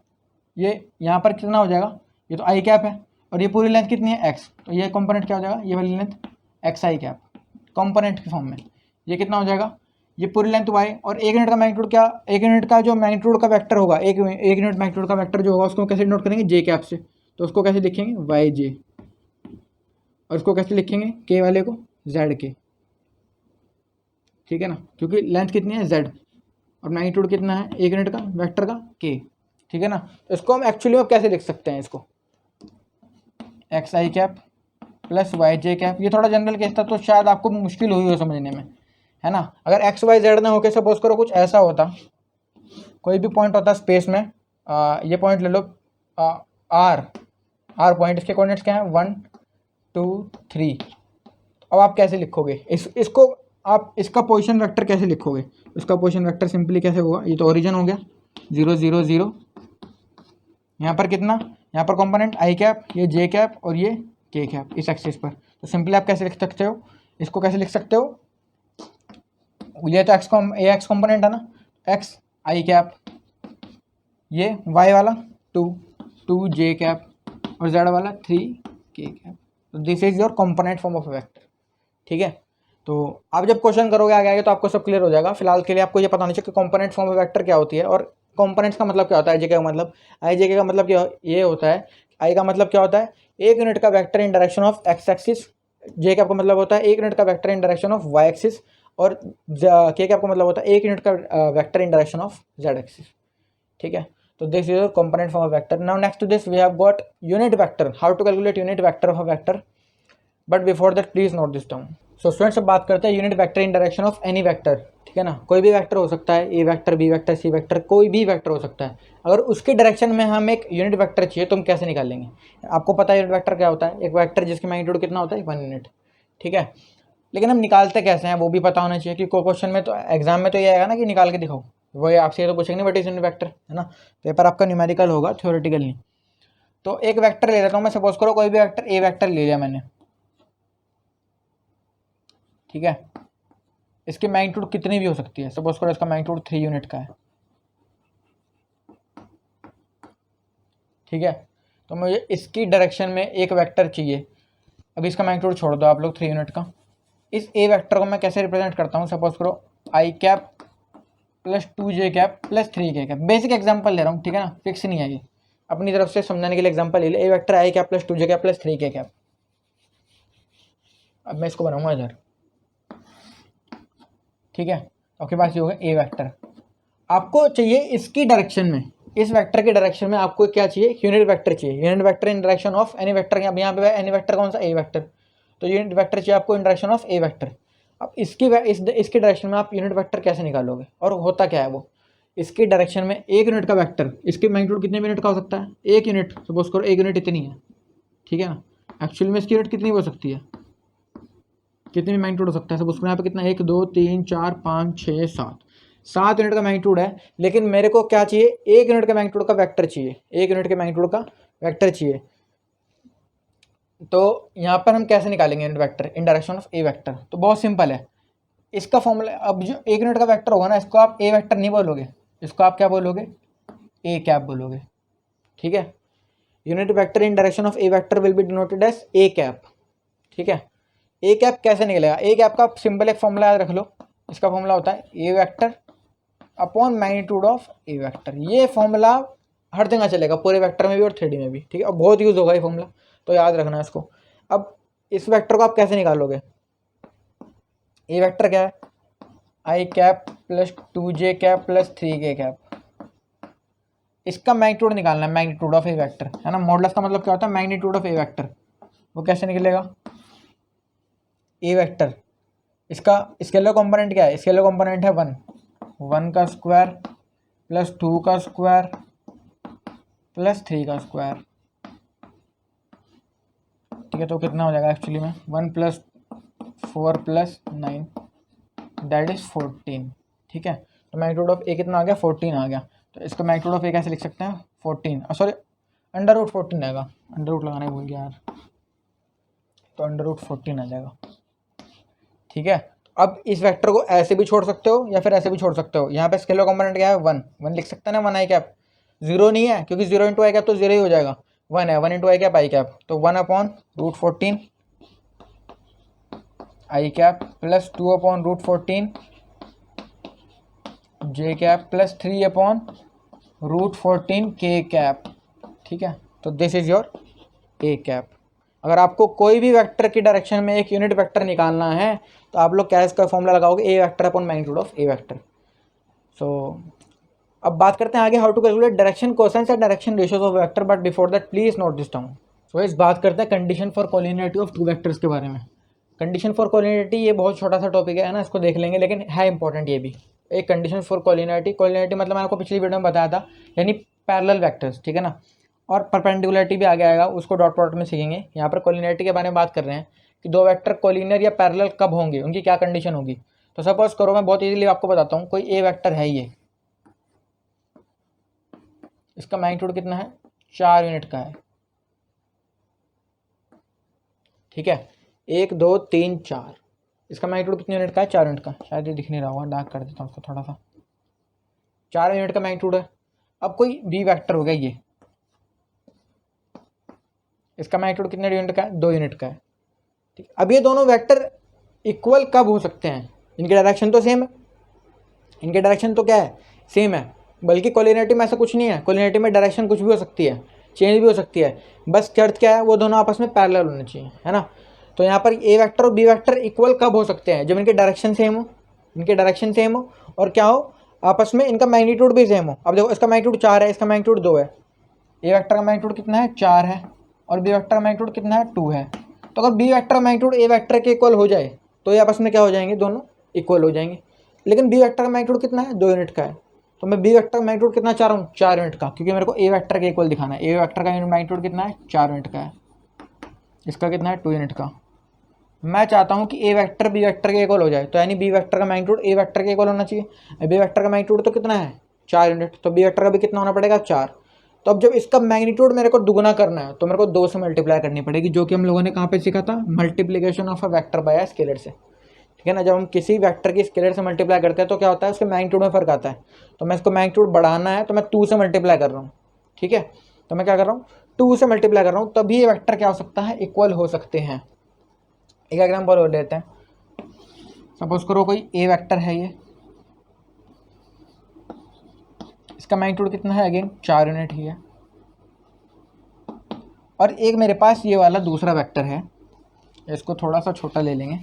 ये यहाँ पर कितना हो जाएगा, ये तो आई कैप है, और ये पूरी लेंथ कितनी है, एक्स, तो ये कंपोनेंट क्या हो जाएगा, ये वाली लेंथ एक्स आई कैप, कंपोनेंट के फॉर्म में। ये कितना हो जाएगा, ये पूरी लेंथ वाई, और एक यूनिट का मैग्नीट्यूड क्या, एक यूनिट का जो मैग्नीट्यूड का वेक्टर होगा, एक यूनिट मैग्नीट्यूड का वेक्टर जो होगा उसको कैसे नोट करेंगे, जे कैप से। तो उसको कैसे लिखेंगे, वाई जे, और इसको कैसे लिखेंगे, के वाले को जेड के, ठीक है ना, क्योंकि लेंथ कितनी है जेड, और मैग्नीट्यूड कितना है एक यूनिट का वेक्टर का के, ठीक है ना। तो इसको हम एक्चुअली में कैसे लिख सकते हैं, इसको एक्स आई cap plus Y J cap. ये थोड़ा जनरल केस था तो शायद आपको मुश्किल हुई हो समझने में, है ना। अगर एक्स वाई जेड ना होकर सपोज करो कुछ ऐसा होता, कोई भी पॉइंट होता स्पेस में, ये पॉइंट ले लो, आर आर पॉइंट, इसके कोऑर्डिनेट्स क्या हैं, 1 2 3। अब आप कैसे लिखोगे इसको, आप इसका पोजीशन वेक्टर कैसे लिखोगे, इसका पोजीशन वेक्टर सिंपली कैसे होगा, ये तो ओरिजिन हो गया 0 0 0, यहाँ पर कितना, यहाँ पर कंपोनेंट आई कैप, ये जे कैप और ये के कैप इस एक्सिस पर। तो सिंपली आप कैसे लिख सकते हो, इसको कैसे लिख सकते हो, ये तो एक्स कंपोनेंट है ना, एक्स आई कैप, ये वाई वाला 2 2 जे कैप, और जेड वाला 3 के कैप। तो this is your component form of vector, ठीक है। तो आप जब क्वेश्चन करोगे आगे आगे तो आपको सब क्लियर हो जाएगा। फिलहाल के लिए आपको ये पता नहीं चाहिए कि कंपोनेंट फॉर्म ऑफ वेक्टर क्या होती है, और कंपोनेंट्स का मतलब क्या होता है, जे का मतलब, आई जे का मतलब क्या ये होता है, आई का मतलब क्या होता है, एक यूनिट का vector in direction of X axis, J का मतलब होता है एक यूनिट का vector in direction of Y axis, और के का मतलब होता है एक यूनिट का vector in direction of Z axis, ठीक है। तो this is component form of vector. Now next to this we have got unit vector. How to calculate unit vector of a vector? But before that please note this down. So students अब बात करते हैं unit vector in direction of any vector, ठीक है ना। कोई भी vector हो सकता है, A vector, B vector, C vector, कोई भी वेक्टर हो सकता है। अगर उसके डायरेक्शन में हम एक यूनिट वेक्टर चाहिए तो हम कैसे निकालेंगे, आपको पता है यूनिट वेक्टर क्या होता है, एक वेक्टर जिसकी मैग्नीट्यूड कितना होता है, 1 यूनिट, ठीक है। लेकिन हम निकालते कैसे हैं वो भी पता होना चाहिए, कि कोई क्वेश्चन में तो एग्जाम में तो ये आएगा ना कि निकाल के दिखाओ, वो आपसे ये तो पूछेंगे व्हाट इज यूनिट वेक्टर, है ना। पेपर आपका न्यूमेरिकल होगा, थ्योरेटिकल नहीं। तो एक वेक्टर ले लेता हूँ मैं, सपोज करो कोई भी वेक्टर, ए वेक्टर ले लिया मैंने, ठीक है। इसकी मैग्नीट्यूड कितनी भी हो सकती है, सपोज करो इसका मैग्नीट्यूड 3 यूनिट का है, ठीक है। तो मुझे इसकी डायरेक्शन में एक वेक्टर चाहिए। अभी इसका मैग्नीट्यूड छोड़ दो आप लोग 3 यूनिट का। इस ए वेक्टर को मैं कैसे रिप्रेजेंट करता हूँ, सपोज करो आई कैप प्लस 2 जे कैप प्लस 3 के कैप। बेसिक एग्जांपल ले रहा हूँ, ठीक है ना, फिक्स नहीं है ये, अपनी तरफ से समझाने के लिए एग्जांपल ले ले। ए वेक्टर आई कैप प्लस 2 जे कैप प्लस 3 के कैप। अब मैं इसको बनाऊंगा इधर, ठीक है। आपके पास ये होगा ए वेक्टर, आपको चाहिए इसकी डायरेक्शन में इस वेक्टर के डायरेक्शन में आपको क्या चाहिए, यूनिट वेक्टर चाहिए, unit vector in direction of any vector. यहाँ पे एनी वेक्टर कौन सा, ए वेक्टर, तो यूनिट वेक्टर चाहिए आपको इन डायरेक्शन ऑफ ए वेक्टर। अब इसके डायरेक्शन में आप यूनिट वेक्टर कैसे निकालोगे, और होता क्या है वो, इसके डायरेक्शन में एक यूनिट का वेक्टर, इसके मैग्नीट्यूड कितने यूनिट का हो सकता है, एक यूनिट, सपोज करो एक यूनिट इतनी है, ठीक है ना। एक्चुअल में इसकी यूनिट कितनी हो सकती है, कितनी मैग्नीट्यूड हो सकता है, सपोज करो यहाँ पे कितना, 1 2 3 4 5 6 7, 7 यूनिट का मैग्नीट्यूड है। लेकिन मेरे को क्या चाहिए, एक यूनिट के मैग्नीट्यूड का वेक्टर चाहिए, एक यूनिट के मैग्नीट्यूड का वेक्टर चाहिए। तो यहाँ पर हम कैसे निकालेंगे unit vector in direction of A vector, तो बहुत सिंपल है इसका फॉर्मूला। अब जो एक यूनिट का वेक्टर होगा ना, इसको आप ए वेक्टर नहीं बोलोगे, इसको आप क्या बोलोगे, ए कैप बोलोगे, ठीक है। Unit vector in direction of A vector will be denoted as A cap, ठीक है। ए कैप कैसे निकलेगा, ए कैप का सिंपल एक फॉर्मूला याद रख लो, इसका फॉर्मूला होता है A vector upon magnitude of A vector. ये फॉर्मूला हर जगह चलेगा, पूरे वेक्टर में भी और 3D में भी, ठीक है, और बहुत यूज़ होगा ये फॉर्मूला, तो याद रखना है इसको। अब इस वेक्टर को आप कैसे निकालोगे, ए वेक्टर क्या है, I cap plus 2j cap plus 3k cap, इसका मैग्नीट्यूड निकालना है, मैग्नीट्यूड ऑफ ए वेक्टर, है ना। मॉडुलस का मतलब क्या होता है, मैग्नीट्यूड ऑफ ए वेक्टर। वो कैसे निकलेगा, ए वेक्टर, इसका स्केलर कंपोनेंट क्या है, स्केलर कंपोनेंट है 1 का स्क्वायर प्लस 2 का स्क्वायर प्लस 3 का स्क्वायर, ठीक है। तो कितना हो जाएगा एक्चुअली में, 1 + 4 + 9 दैट इज 14, ठीक है। तो मैग्नीट्यूड ऑफ ए कितना आ गया, 14 आ गया। तो इसका मैग्नीट्यूड ऑफ ए कैसे लिख सकते हैं, 14, सॉरी √14 आएगा, अंडर रूट लगाना भूल गया यार, तो √14 आ जाएगा, ठीक है। अब इस वेक्टर को ऐसे भी छोड़ सकते हो या फिर ऐसे भी छोड़ सकते हो। यहाँ पे स्केलर कंपोनेंट क्या है, 1 लिख सकते हैं ना, 1 आई कैप, 0 नहीं है क्योंकि 0 × आई कैप तो 0 ही हो जाएगा, 1 है, 1 × आई कैप आई कैप, तो 1/√14 आई कैप प्लस 2/√14 जे कैप प्लस 3/√14 के कैप, ठीक है। तो this is your A cap. अगर आपको कोई भी वेक्टर की डायरेक्शन में एक यूनिट वेक्टर निकालना है तो आप लोग क्या इसका फॉर्मूला लगाओगे, A vector upon magnitude of A vector. So अब बात करते हैं आगे, how to calculate direction cosines and direction ratios of vector, but before that please note this down. So इस बात करते हैं condition for collinearity of 2 vectors के बारे में। कंडीशन फॉर कोलिनियरिटी ये बहुत छोटा सा टॉपिक है ना, इसको देख लेंगे, लेकिन है इंपॉर्टेंट ये भी। एक कंडीशन फॉर कोलिनियरिटी, कोलिनियरिटी मतलब मैंने आपको पिछली वीडियो में बताया था, यानी पैरेलल वेक्टर्स, ठीक है ना। और परपेंडिकुलरिटी भी आगे आएगा, उसको डॉट प्रोडक्ट में सीखेंगे। यहाँ पर कोलिनियरिटी के बारे में बात कर रहे हैं कि 2 वेक्टर कोलिनियर या पैरेलल कब होंगे, उनकी क्या कंडीशन होगी। तो सपोज करो, मैं बहुत इजीली आपको बताता हूँ, कोई ए वेक्टर है ये, इसका मैग्नीट्यूड कितना है, 4 यूनिट का है, ठीक है। 1 2 3 4, इसका मैग्नीट्यूड कितने यूनिट का है, 4 यूनिट का। शायद ये दिख नहीं रहा होगा, डार्क कर देता हूँ उसको थोड़ा सा, 4 यूनिट का मैग्नीट्यूड है। अब कोई बी वेक्टर हो गया ये, इसका मैग्नीट्यूड कितने यूनिट का है, 2 यूनिट का है, ठीक। अब ये दोनों वेक्टर इक्वल कब हो सकते हैं, इनके डायरेक्शन तो सेम है, इनके डायरेक्शन तो क्या है, सेम है। बल्कि कोलिनियरिटी में ऐसा कुछ नहीं है, कोलिनियरिटी में डायरेक्शन कुछ भी हो सकती है, चेंज भी हो सकती है, बस शर्त क्या है, वो दोनों आपस में पैरेलल होने चाहिए, है ना। तो यहाँ पर ए वेक्टर और बी वेक्टर इक्वल कब हो सकते हैं, जब इनके डायरेक्शन सेम हो, इनके डायरेक्शन सेम हो, और क्या हो, आपस में इनका मैग्नीट्यूड भी सेम हो। अब देखो, इसका मैग्नीट्यूड 4 है, इसका मैग्नीट्यूड 2 है, ए वेक्टर का मैग्नीट्यूड कितना है, 4 है, और बी वेक्टर का मैग्नीट्यूड कितना है, 2 है। तो अगर बी वेक्टर का मैग्नीट्यूड ए वेक्टर के इक्वल हो जाए तो ये आपस में क्या हो जाएंगे, दोनों इक्वल हो जाएंगे। लेकिन बी वेक्टर का मैग्नीट्यूड कितना है, 2 यूनिट का है, तो मैं बी वेक्टर का मैग्नीट्यूड कितना चाह रहा हूँ, 4 यूनिट का, क्योंकि मेरे को ए वेक्टर के इक्वल दिखाना है। ए वेक्टर का मैग्नीट्यूड कितना है, 4 यूनिट का है, इसका कितना है, 2 यूनिट का। मैं चाहता हूँ कि ए वेक्टर बी वेक्टर के इक्वल हो जाए, तो यानी बी वेक्टर का मैग्नीट्यूड ए वेक्टर के इक्वल होना चाहिए। बी वेक्टर का मैग्नीट्यूड तो कितना है, 4 यूनिट, तो बी वेक्टर का भी कितना होना पड़ेगा, 4। तो अब जब इसका मैग्नीट्यूड मेरे को दुगना करना है तो मेरे को 2 से मल्टीप्लाई करनी पड़ेगी, जो कि हम लोगों ने कहाँ पे सीखा था, multiplication of a vector by scalar से, ठीक है ना। जब हम किसी वेक्टर की स्केलर से मल्टीप्लाई करते हैं तो क्या होता है, उसके मैग्नीट्यूड में फर्क आता है। तो मैं इसको मैग्नीट्यूड बढ़ाना है तो मैं 2 से मल्टीप्लाई कर रहा हूँ, ठीक है। तो मैं क्या कर रहा हूँ, 2 से मल्टीप्लाई कर रहा हूँ, तभी ये वेक्टर क्या हो सकता है, इक्वल हो सकते हैं। एक एग्जाम्पल और लेते हैं, सपोज करो कोई ए वेक्टर है ये, इसका मैग्नीट्यूड कितना है, अगेन 4 यूनिट ही है। और एक मेरे पास ये वाला दूसरा वेक्टर है, इसको थोड़ा सा छोटा ले लेंगे।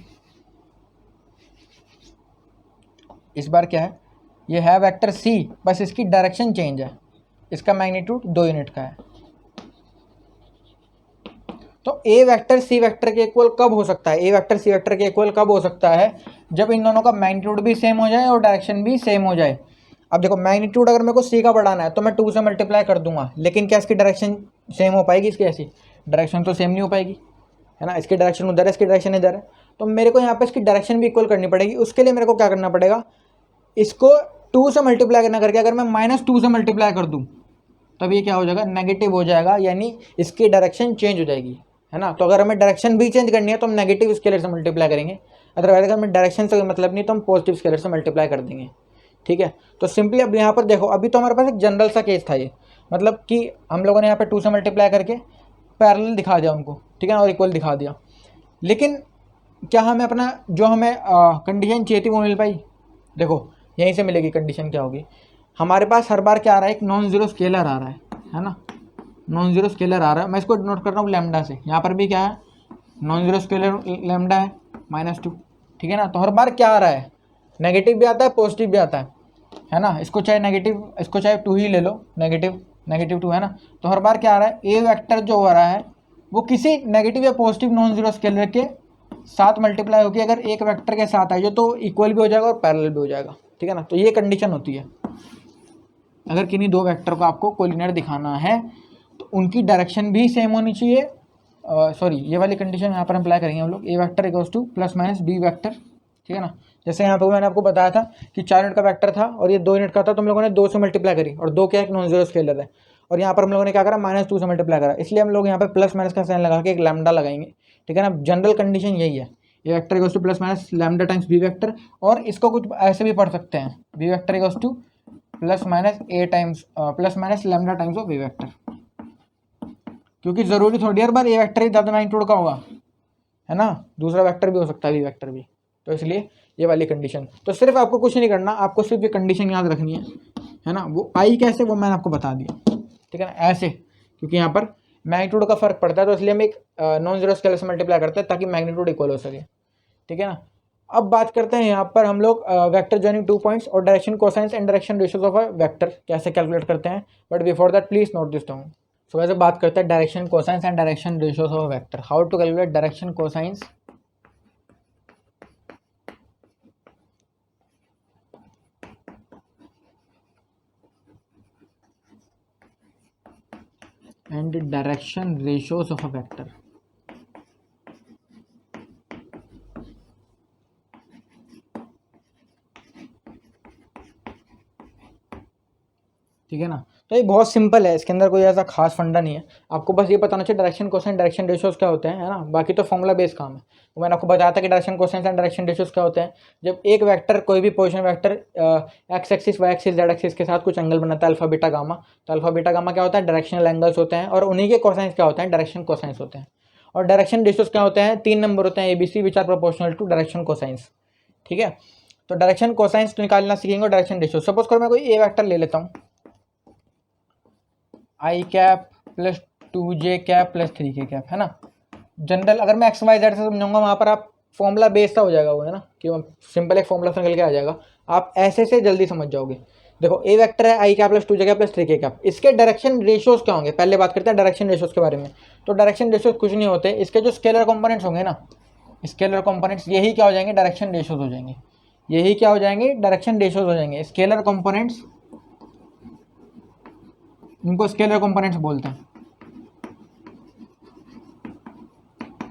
इस बार क्या है, ये है वेक्टर सी, बस इसकी डायरेक्शन चेंज है। इसका मैग्नीट्यूड 2 यूनिट का है। तो ए वेक्टर सी वेक्टर के इक्वल कब हो सकता है, ए वेक्टर सी वेक्टर के इक्वल कब हो सकता है, जब इन दोनों का मैग्नीट्यूड भी सेम हो जाए और डायरेक्शन भी सेम हो जाए। अब देखो मैग्नीट्यूड अगर मेरे को सी का बढ़ाना है तो मैं 2 से मल्टीप्लाई कर दूंगा, लेकिन क्या इसकी डायरेक्शन सेम हो पाएगी, इसकी ऐसी डायरेक्शन तो सेम नहीं हो पाएगी, है ना। इसकी डायरेक्शन उधर है, इसकी डायरेक्शन इधर है, तो मेरे को यहाँ पे इसकी डायरेक्शन भी इक्वल करनी पड़ेगी। उसके लिए मेरे को क्या करना पड़ेगा, इसको 2 से मल्टीप्लाई करना करके अगर मैं -2 से मल्टीप्लाई कर दूँ तब ये क्या हो जाएगा, नेगेटिव हो जाएगा, यानी इसकी डायरेक्शन चेंज हो जाएगी, है ना। तो अगर हमें डायरेक्शन भी चेंज करनी है तो हम नेगेटिव स्केलर से मल्टीप्लाई करेंगे, अदरवाइज अगर हमें डायरेक्शन से मतलब नहीं तो हम पॉजिटिव स्केलर से मल्टीप्लाई कर देंगे, ठीक है। तो सिंपली अब यहाँ पर देखो, अभी तो हमारे पास एक जनरल सा केस था ये, मतलब कि हम लोगों ने यहाँ पे 2 से मल्टीप्लाई करके पैरेलल दिखा दिया उनको, ठीक है, और इक्वल दिखा दिया। लेकिन क्या हमें अपना जो हमें कंडीशन चाहिए थी वो मिल पाई? देखो यहीं से मिलेगी कंडीशन। क्या होगी, हमारे पास हर बार क्या आ रहा है, एक नॉन जीरो स्केलर आ रहा है ना, नॉन जीरो स्केलर आ रहा है। मैं इसको नोट कर रहा हूँ लैम्डा से। यहाँ पर भी क्या है, नॉन जीरो स्केलर लैम्डा है -2, ठीक है ना। तो हर बार क्या आ रहा है, नेगेटिव भी आता है पॉजिटिव भी आता है ना। इसको चाहे नेगेटिव, इसको चाहे 2 ही ले लो, नेगेटिव 2 है ना। तो हर बार क्या आ रहा है, ए वेक्टर जो हो रहा है वो किसी नेगेटिव या पॉजिटिव नॉन जीरो स्केलर के साथ मल्टीप्लाई होगी। अगर एक वेक्टर के साथ आए तो इक्वल भी हो जाएगा और पैरेलल भी हो जाएगा, ठीक है ना। तो ये कंडीशन होती है अगर किन्हीं दो वेक्टर को आपको कोलिनियर दिखाना है तो उनकी डायरेक्शन भी सेम होनी चाहिए। सॉरी, ये वाली कंडीशन यहाँ पर अप्लाई करेंगे हम लोग, A vector equals to ± B vector, ठीक है ना। जैसे यहाँ पर मैंने आपको बताया था कि 4 यूनिट का वेक्टर था और ये 2 यूनिट का था, तो हम लोगों ने 2 से मल्टीप्लाई करी, और 2 क्या एक नॉन जीरो स्केलर है, और यहाँ पर हम लोगों ने क्या करा, -2 से मल्टीप्लाई करा, इसलिए हम लोग यहाँ पर प्लस का साइन लगा के एक लैम्डा लगाएंगे, ठीक है ना। जनरल कंडीशन यही है, A vector equals to ± lambda times B vector. और इसको कुछ ऐसे भी पढ़ सकते हैं, B vector equals to ± lambda times of B vector, क्योंकि ज़रूरी थोड़ी हर बार ए वेक्टर ही ज़्यादा मैग्नीट्यूड का होगा, है ना, दूसरा वेक्टर भी हो सकता है, बी वेक्टर भी। तो इसलिए ये वाली कंडीशन, तो सिर्फ आपको कुछ नहीं करना, आपको सिर्फ ये कंडीशन याद रखनी है ना। वो आई कैसे, वो मैंने आपको बता दिया, ठीक है ना, ऐसे, क्योंकि यहाँ पर मैग्नीट्यूड का फर्क पड़ता है, तो इसलिए हम एक नॉन जीरो स्केलर से मल्टीप्लाई करते हैं ताकि मैग्नीट्यूड इक्वल हो सके, ठीक है ना। अब बात करते हैं यहाँ पर हम लोग वेक्टर जॉइनिंग 2 पॉइंट्स और direction cosines and direction ratios of a vector कैसे कैलकुलेट करते हैं। But before that please note this down. So वैसे बात करते हैं direction cosines and direction ratios of a vector. How to calculate direction cosines and direction ratios of a vector। ठीक है ना। तो ये बहुत सिंपल है, इसके अंदर कोई ऐसा खास फंडा नहीं है। आपको बस ये बताना चाहिए डायरेक्शन कोसाइन डायरेक्शन रेशियोज क्या होते हैं, है ना। बाकी तो फॉर्मूला बेस्ड काम है। तो मैंने आपको बताया था कि direction cosine and direction ratios क्या होते हैं। जब एक वेक्टर, कोई भी position vector X axis Y axis Z axis के साथ कुछ एंगल बनाता है अल्फा बीटा गामा, तो अल्फा बीटा गामा क्या होता है, डायरेक्शनल एंगल्स होते हैं, और उन्हीं के कोसाइंस क्या होते हैं, डायरेक्शन कोसाइंस होते हैं। और डायरेक्शन रेशियोज क्या होते हैं, 3 नंबर होते हैं ABC which are proportional to direction cosines, ठीक है। तो डायरेक्शन कोसाइंस निकालना सीखेंगे, डायरेक्शन रेशियो। सपोज करो मैं कोई ए वेक्टर ले लेता हूँ, i cap plus 2j cap plus 3k cap, है ना। जनरल अगर मैं XYZ से समझाऊंगा वहाँ पर आप फॉर्मूला बेस्ड हो जाएगा वो, है ना, कि सिंपल एक फॉर्मूला से निकल के आ जाएगा, आप ऐसे से जल्दी समझ जाओगे। देखो ए वेक्टर है i cap plus 2j cap plus 3k cap, इसके डायरेक्शन रेशियोज क्या होंगे, पहले बात करते हैं डायरेक्शन रेशियोज के बारे में। तो डायरेक्शन रेशियोज कुछ नहीं होते, इसके जो स्केलर कंपोनेंट्स होंगे ना, स्केलर कंपोनेंट्स, यही क्या हो जाएंगे, डायरेक्शन रेशियोज हो जाएंगे। यही क्या हो जाएंगे, डायरेक्शन रेशियोज हो जाएंगे। स्केलर कंपोनेंट्स, इनको स्केलर कंपोनेंट्स बोलते हैं,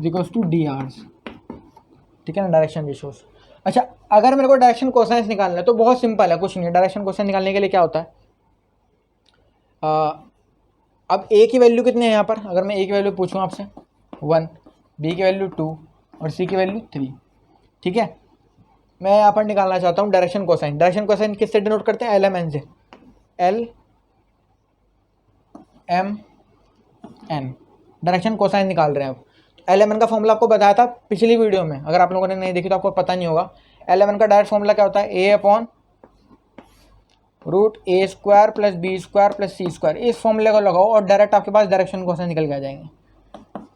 इक्वल्स टू DRs, ठीक है ना, डायरेक्शन रेशियोज। अच्छा, अगर मेरे को डायरेक्शन कोसाइंस निकालना है तो बहुत सिंपल है, कुछ नहीं है। डायरेक्शन कोसाइंस निकालने के लिए क्या होता है, अब ए की वैल्यू कितनी है यहाँ पर, अगर मैं ए की वैल्यू पूछूँ आपसे 1, बी की वैल्यू 2 और सी की वैल्यू 3, ठीक है। मैं यहाँ पर निकालना चाहता हूँ डायरेक्शन कोसाइन। डायरेक्शन कोसाइन किससे डिनोट करते हैं, LMN से, LMN, डायरेक्शन कोसाइन निकाल रहे हैं। अब LMN का फॉर्मूला आपको बताया था पिछली वीडियो में, अगर आप लोगों ने नहीं देखी तो आपको पता नहीं होगा। LMN का डायरेक्ट फॉर्मूला क्या होता है, a/√a² + b² + c²। इस फॉर्मूले को लगाओ और डायरेक्ट आपके पास डायरेक्शन कोसाइन निकल के आ जाएंगे।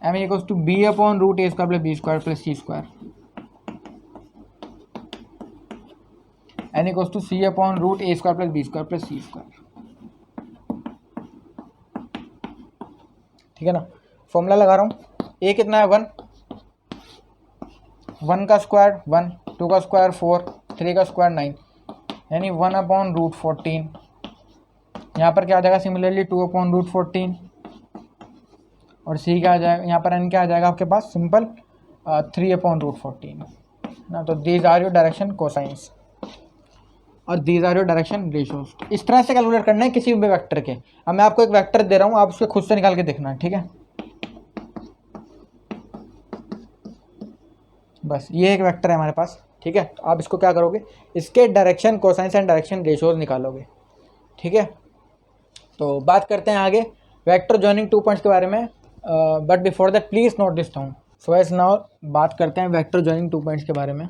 m = b/√a² + b² + c², n = c/√a² + b² + c²। ठीक है ना। फॉर्मूला लगा रहा हूँ, ए कितना है 1, 1 का स्क्वायर 1, 2 का स्क्वायर 4, 3 का स्क्वायर 9, यानी 1/√14। यहाँ पर क्या आ जाएगा सिमिलरली 2/√14, और सी क्या आ जाएगा यहाँ पर, एन क्या आ जाएगा आपके पास सिंपल 3/√14 ना। तो these are your direction cosines और these are your direction ratios. इस तरह से कैलकुलेट करना है किसी भी वेक्टर के। अब मैं आपको एक वेक्टर दे रहा हूँ, आप उसको खुद से निकाल के देखना है, ठीक है। बस ये एक वेक्टर है हमारे पास, ठीक है। तो आप इसको क्या करोगे, इसके direction cosines and direction ratios निकालोगे, ठीक है। तो बात करते हैं आगे वेक्टर जॉइनिंग 2 पॉइंट्स के बारे में, but before that please note this down. So as now बात करते हैं वेक्टर जॉइनिंग 2 पॉइंट्स के बारे में।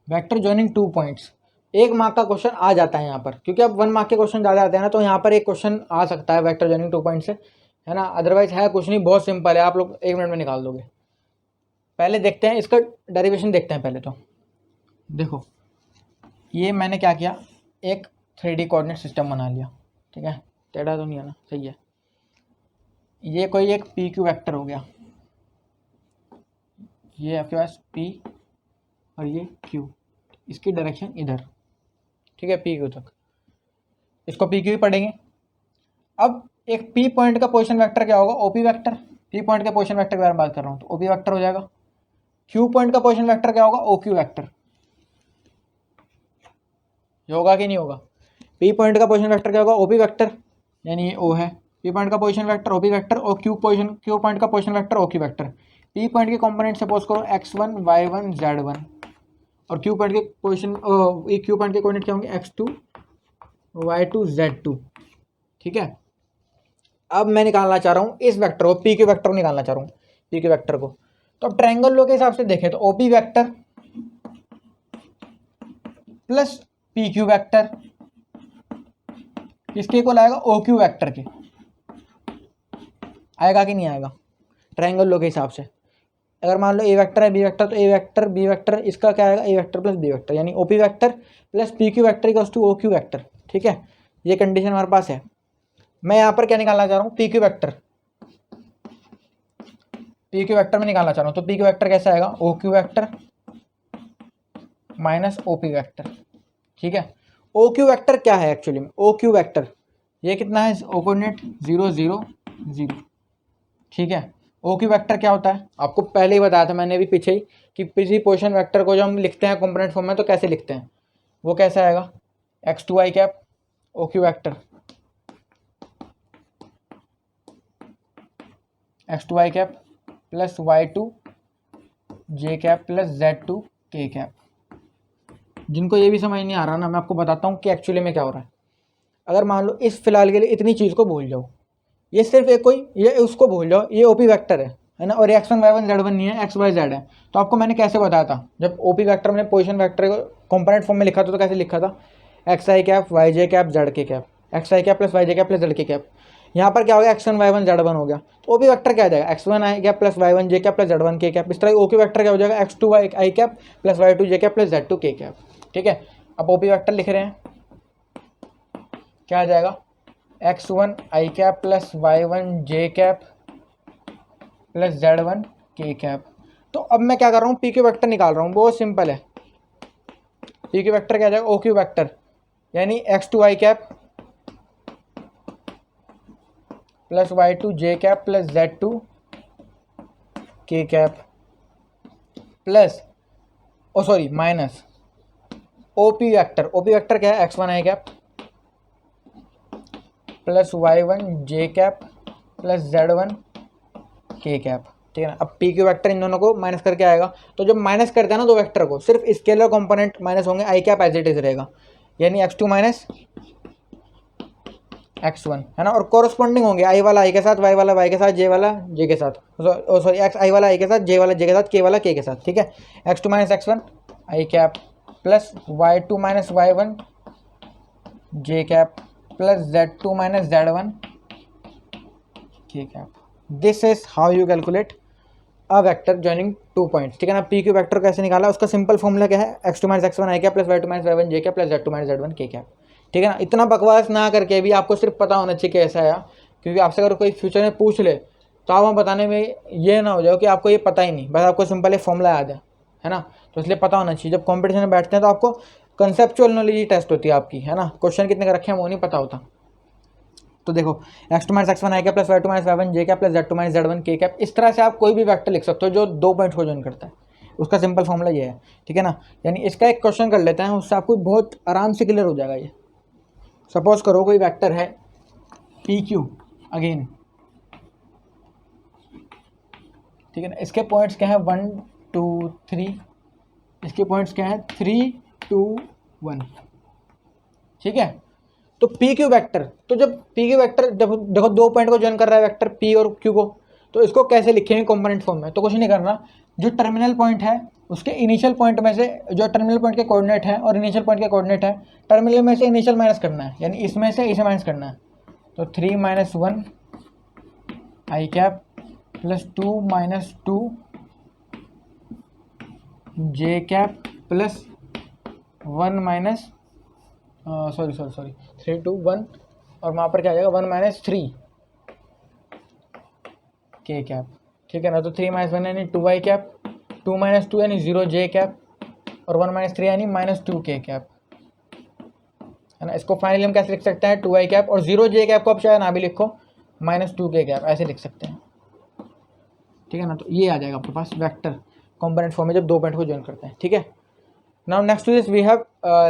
वेक्टर जॉइनिंग 2 पॉइंट्स 1 मार्क का क्वेश्चन आ जाता है यहाँ पर, क्योंकि अब 1 मार्क के क्वेश्चन ज़्यादा आते हैं ना, तो यहाँ पर एक क्वेश्चन आ सकता है वेक्टर जॉइनिंग 2 पॉइंट से, है ना। अदरवाइज है कुछ नहीं, बहुत सिंपल है, आप लोग 1 मिनट में निकाल दोगे। पहले देखते हैं इसका डेरिवेशन, देखते हैं पहले। तो देखो ये मैंने क्या किया, एक 3D कोऑर्डिनेट सिस्टम बना लिया, ठीक है। टेढ़ा तो नहीं है ना, सही है। ये कोई एक पी क्यू वेक्टर हो गया, ये आपके पास पी और ये क्यू, इसकी डायरेक्शन इधर, ठीक है, पी क्यू तक, इसको पी क्यू ही पढ़ेंगे। अब एक पी पॉइंट का पोजीशन वेक्टर क्या होगा, ओपी वेक्टर। पी पॉइंट के पोजीशन वेक्टर के बारे में बात कर रहा हूँ, तो ओपी वेक्टर हो जाएगा। क्यू पॉइंट का पोजीशन वेक्टर क्या होगा, ओक्यू वेक्टर। ये होगा कि नहीं होगा। पी पॉइंट का पोजीशन वेक्टर क्या होगा, ओपी वेक्टर, यानी ये ओ है। पी पॉइंट का पोजीशन वेक्टर ओपी वेक्टर, और क्यू पॉइंट का position vector OQ vector. P point के कंपोनेंट सपोज करो x1 y1 z1, और क्यू पॉइंट के पोजीशन क्यू पॉइंट के कोऑर्डिनेट क्या होंगे, x2 y2 z2, ठीक है। अब मैं निकालना चाह रहा हूँ इस वेक्टर को, पी क्यू वेक्टर को निकालना चाह रहा हूँ, पी क्यू वेक्टर को। तो अब ट्रायंगल लो के हिसाब से देखें तो OP vector plus P Q vector किसके इक्वल आएगा, ओ क्यू वेक्टर के। आएगा कि नहीं आएगा ट्रायंगल लो के हिसाब से। अगर मान लो ए वेक्टर है बी वेक्टर, तो ए वेक्टर बी वेक्टर इसका क्या आएगा, A vector plus B vector, यानी OP vector plus P Q vector equals to O Q vector, ठीक है। ये कंडीशन हमारे पास है। मैं यहाँ पर क्या निकालना चाह रहा हूँ, P Q vector. P Q vector में निकालना चाह रहा हूँ, तो पी क्यू वेक्टर कैसा आएगा, O Q vector minus O P vector, ठीक है। ओ क्यू वेक्टर क्या है एक्चुअली में, ओ क्यू वेक्टर ये कितना है, ओ कोऑर्डिनेट 0 0 0, ठीक है। ओ क्यू वेक्टर क्या होता है, आपको पहले ही बताया था मैंने भी पीछे ही, कि किसी पोजीशन वेक्टर को जब हम लिखते हैं कंपोनेंट फॉर्म में तो कैसे लिखते हैं, वो कैसे आएगा, x2 i cap O Q vector, x2 i cap plus y2 j cap plus z2 k cap. जिनको ये भी समझ नहीं आ रहा ना, मैं आपको बताता हूँ कि एक्चुअली में क्या हो रहा है। अगर मान लो इस फिलहाल के लिए इतनी चीज़ को भूल जाओ, ये सिर्फ एक कोई ये उसको भूल जाओ, ये ओपी वेक्टर है ना, और x1 y1 z1 नहीं है, x y z है। तो आपको मैंने कैसे बताया था, जब ओपी वेक्टर मैंने पोजीशन वेक्टर को कंपोनेंट फॉर्म में लिखा था, तो कैसे लिखा था, एक्स आई cap Y J cap Z के कैप, एक्स आई cap plus Y J cap plus Z के कैप। यहाँ पर क्या हो गया, x1 y1 z1 हो गया, तो ओपी वेक्टर क्या आ जाएगा, x1 I cap plus y1 J cap plus z1 K cap. इस तरह ओपी वेक्टर क्या हो जाएगा, x2 आई कैप प्लस y2 जे कैप प्लस z2 के कैप, ठीक है। अब ओपी वेक्टर लिख रहे हैं, क्या आ जाएगा, x1 I cap plus y1 J cap plus z1 K cap. तो अब मैं क्या कर रहा हूँ, पी क्यू वेक्टर निकाल रहा हूँ, बहुत सिंपल है। पी क्यू वेक्टर क्या आ जाएगा, ओ क्यू वेक्टर, यानी x2 आई कैप प्लस y2 जे कैप प्लस z2 के cap plus minus OP vector क्या है, x1 I cap plus y1 J cap plus z1 K cap, ठीक है ना। अब पी क्यू वेक्टर इन दोनों को माइनस करके आएगा, तो जब माइनस करते हैं ना दो वेक्टर को, सिर्फ स्केलर कंपोनेंट माइनस होंगे, आई कैप एज इट इज रहेगा, यानी x2 माइनस x1, है ना। और कोरस्पॉन्डिंग होंगे, आई वाला आई के साथ, वाई वाला वाई के साथ, जे वाला जे के साथ, सॉरी एक्स आई वाला आई के साथ, जे वाला जे के साथ, के वाला के साथ, ठीक है। x2 minus x1 I cap plus y2 minus y1 J cap plus z2 minus z1 K cap. This is how you calculate a vector joining 2 points, ठीक है ना। पी क्यू वेक्टर कैसे निकाला, उसका सिंपल फॉर्मूला क्या है, x2 - x1 i cap plus y2 - y1 j cap plus z2 - z1 k cap, ठीक है ना। इतना बकवास ना करके भी आपको सिर्फ पता होना चाहिए कैसा आया, क्योंकि आपसे अगर कोई फ्यूचर में पूछ ले तो आप वहाँ बताने में ये ना हो जाओ कि आपको ये पता ही नहीं, बस आपको सिंपल एक फॉर्मूला याद है ना। तो इसलिए पता होना चाहिए। जब कॉम्पिटिशन में बैठते हैं तो आपको कंसेप्चुअल नॉलेज ही टेस्ट होती है आपकी, है ना। क्वेश्चन कितने का रखे हैं वो नहीं पता होता। तो देखो x2 - x1 i cap plus y2 - y1 j cap plus z2 - z1 k cap, इस तरह से आप कोई भी वेक्टर लिख सकते हो जो 2 पॉइंट्स को जॉइन करता है, उसका सिंपल फॉर्मूला ये है, ठीक है ना। यानी इसका एक क्वेश्चन कर लेते हैं, उससे आपको बहुत आराम से क्लियर हो जाएगा ये। सपोज करो कोई वेक्टर है पी क्यू अगेन, ठीक है ना। इसके पॉइंट्स क्या है 1 2 3, इसके पॉइंट्स क्या है 3 2 1, ठीक है। तो पी क्यू वेक्टर, तो जब पी क्यू वेक्टर जब देखो 2 पॉइंट को ज्वाइन कर रहा है वेक्टर पी और क्यू को, तो इसको कैसे लिखेंगे कंपोनेंट फॉर्म में। तो कुछ नहीं करना, जो टर्मिनल पॉइंट है उसके इनिशियल पॉइंट में से, जो टर्मिनल पॉइंट के कोऑर्डिनेट है और इनिशियल पॉइंट के कोऑर्डिनेट है, टर्मिनल में से इनिशियल माइनस करना है, यानी इसमें से इसे माइनस करना है। तो 3 - 1 आई कैप प्लस 2 - 2 जे कैप प्लस 1 माइनस सॉरी 3 2 1, और वहाँ पर क्या आ जाएगा 1 - 3 के कैप, ठीक है ना। तो 3 - 1 यानी 2 आई कैप, 2 - 2 यानी 0 जे कैप, और 1 - 3 यानी -2 के कैप, है ना। इसको फाइनली हम कैसे लिख सकते हैं 2 आई कैप, और 0 जे कैप को आप चाहे ना भी लिखो, -2 के कैप ऐसे लिख सकते हैं, ठीक है ना। तो ये आ जाएगा आपके पास वेक्टर कंपोनेंट फॉर्म में जब 2 पॉइंट को ज्वाइन करते हैं, ठीक है। Now next to this we have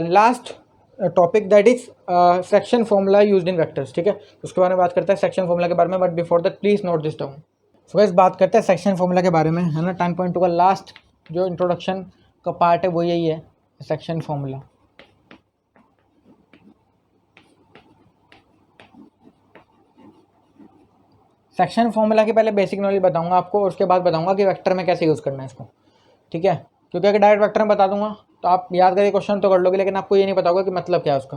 last topic that is section formula used in vectors, ठीक है। उसके बारे में बात करते हैं सेक्शन फॉर्मूला के बारे में, but before that please note this down. So guys बात करते हैं सेक्शन फॉर्मूला के बारे में, है ना। 10.2 का लास्ट जो इंट्रोडक्शन का पार्ट है वो यही है, सेक्शन फॉर्मूला। सेक्शन फॉर्मूला की पहले बेसिक नॉलेज बताऊंगा आपको, और उसके बाद बताऊंगा कि वेक्टर में कैसे यूज़ करना है इसको, ठीक है। क्योंकि अगर डायरेक्ट वेक्टर में बता दूंगा तो आप याद करके क्वेश्चन तो कर लोगे, लेकिन आपको ये नहीं पता होगा कि मतलब क्या है उसका।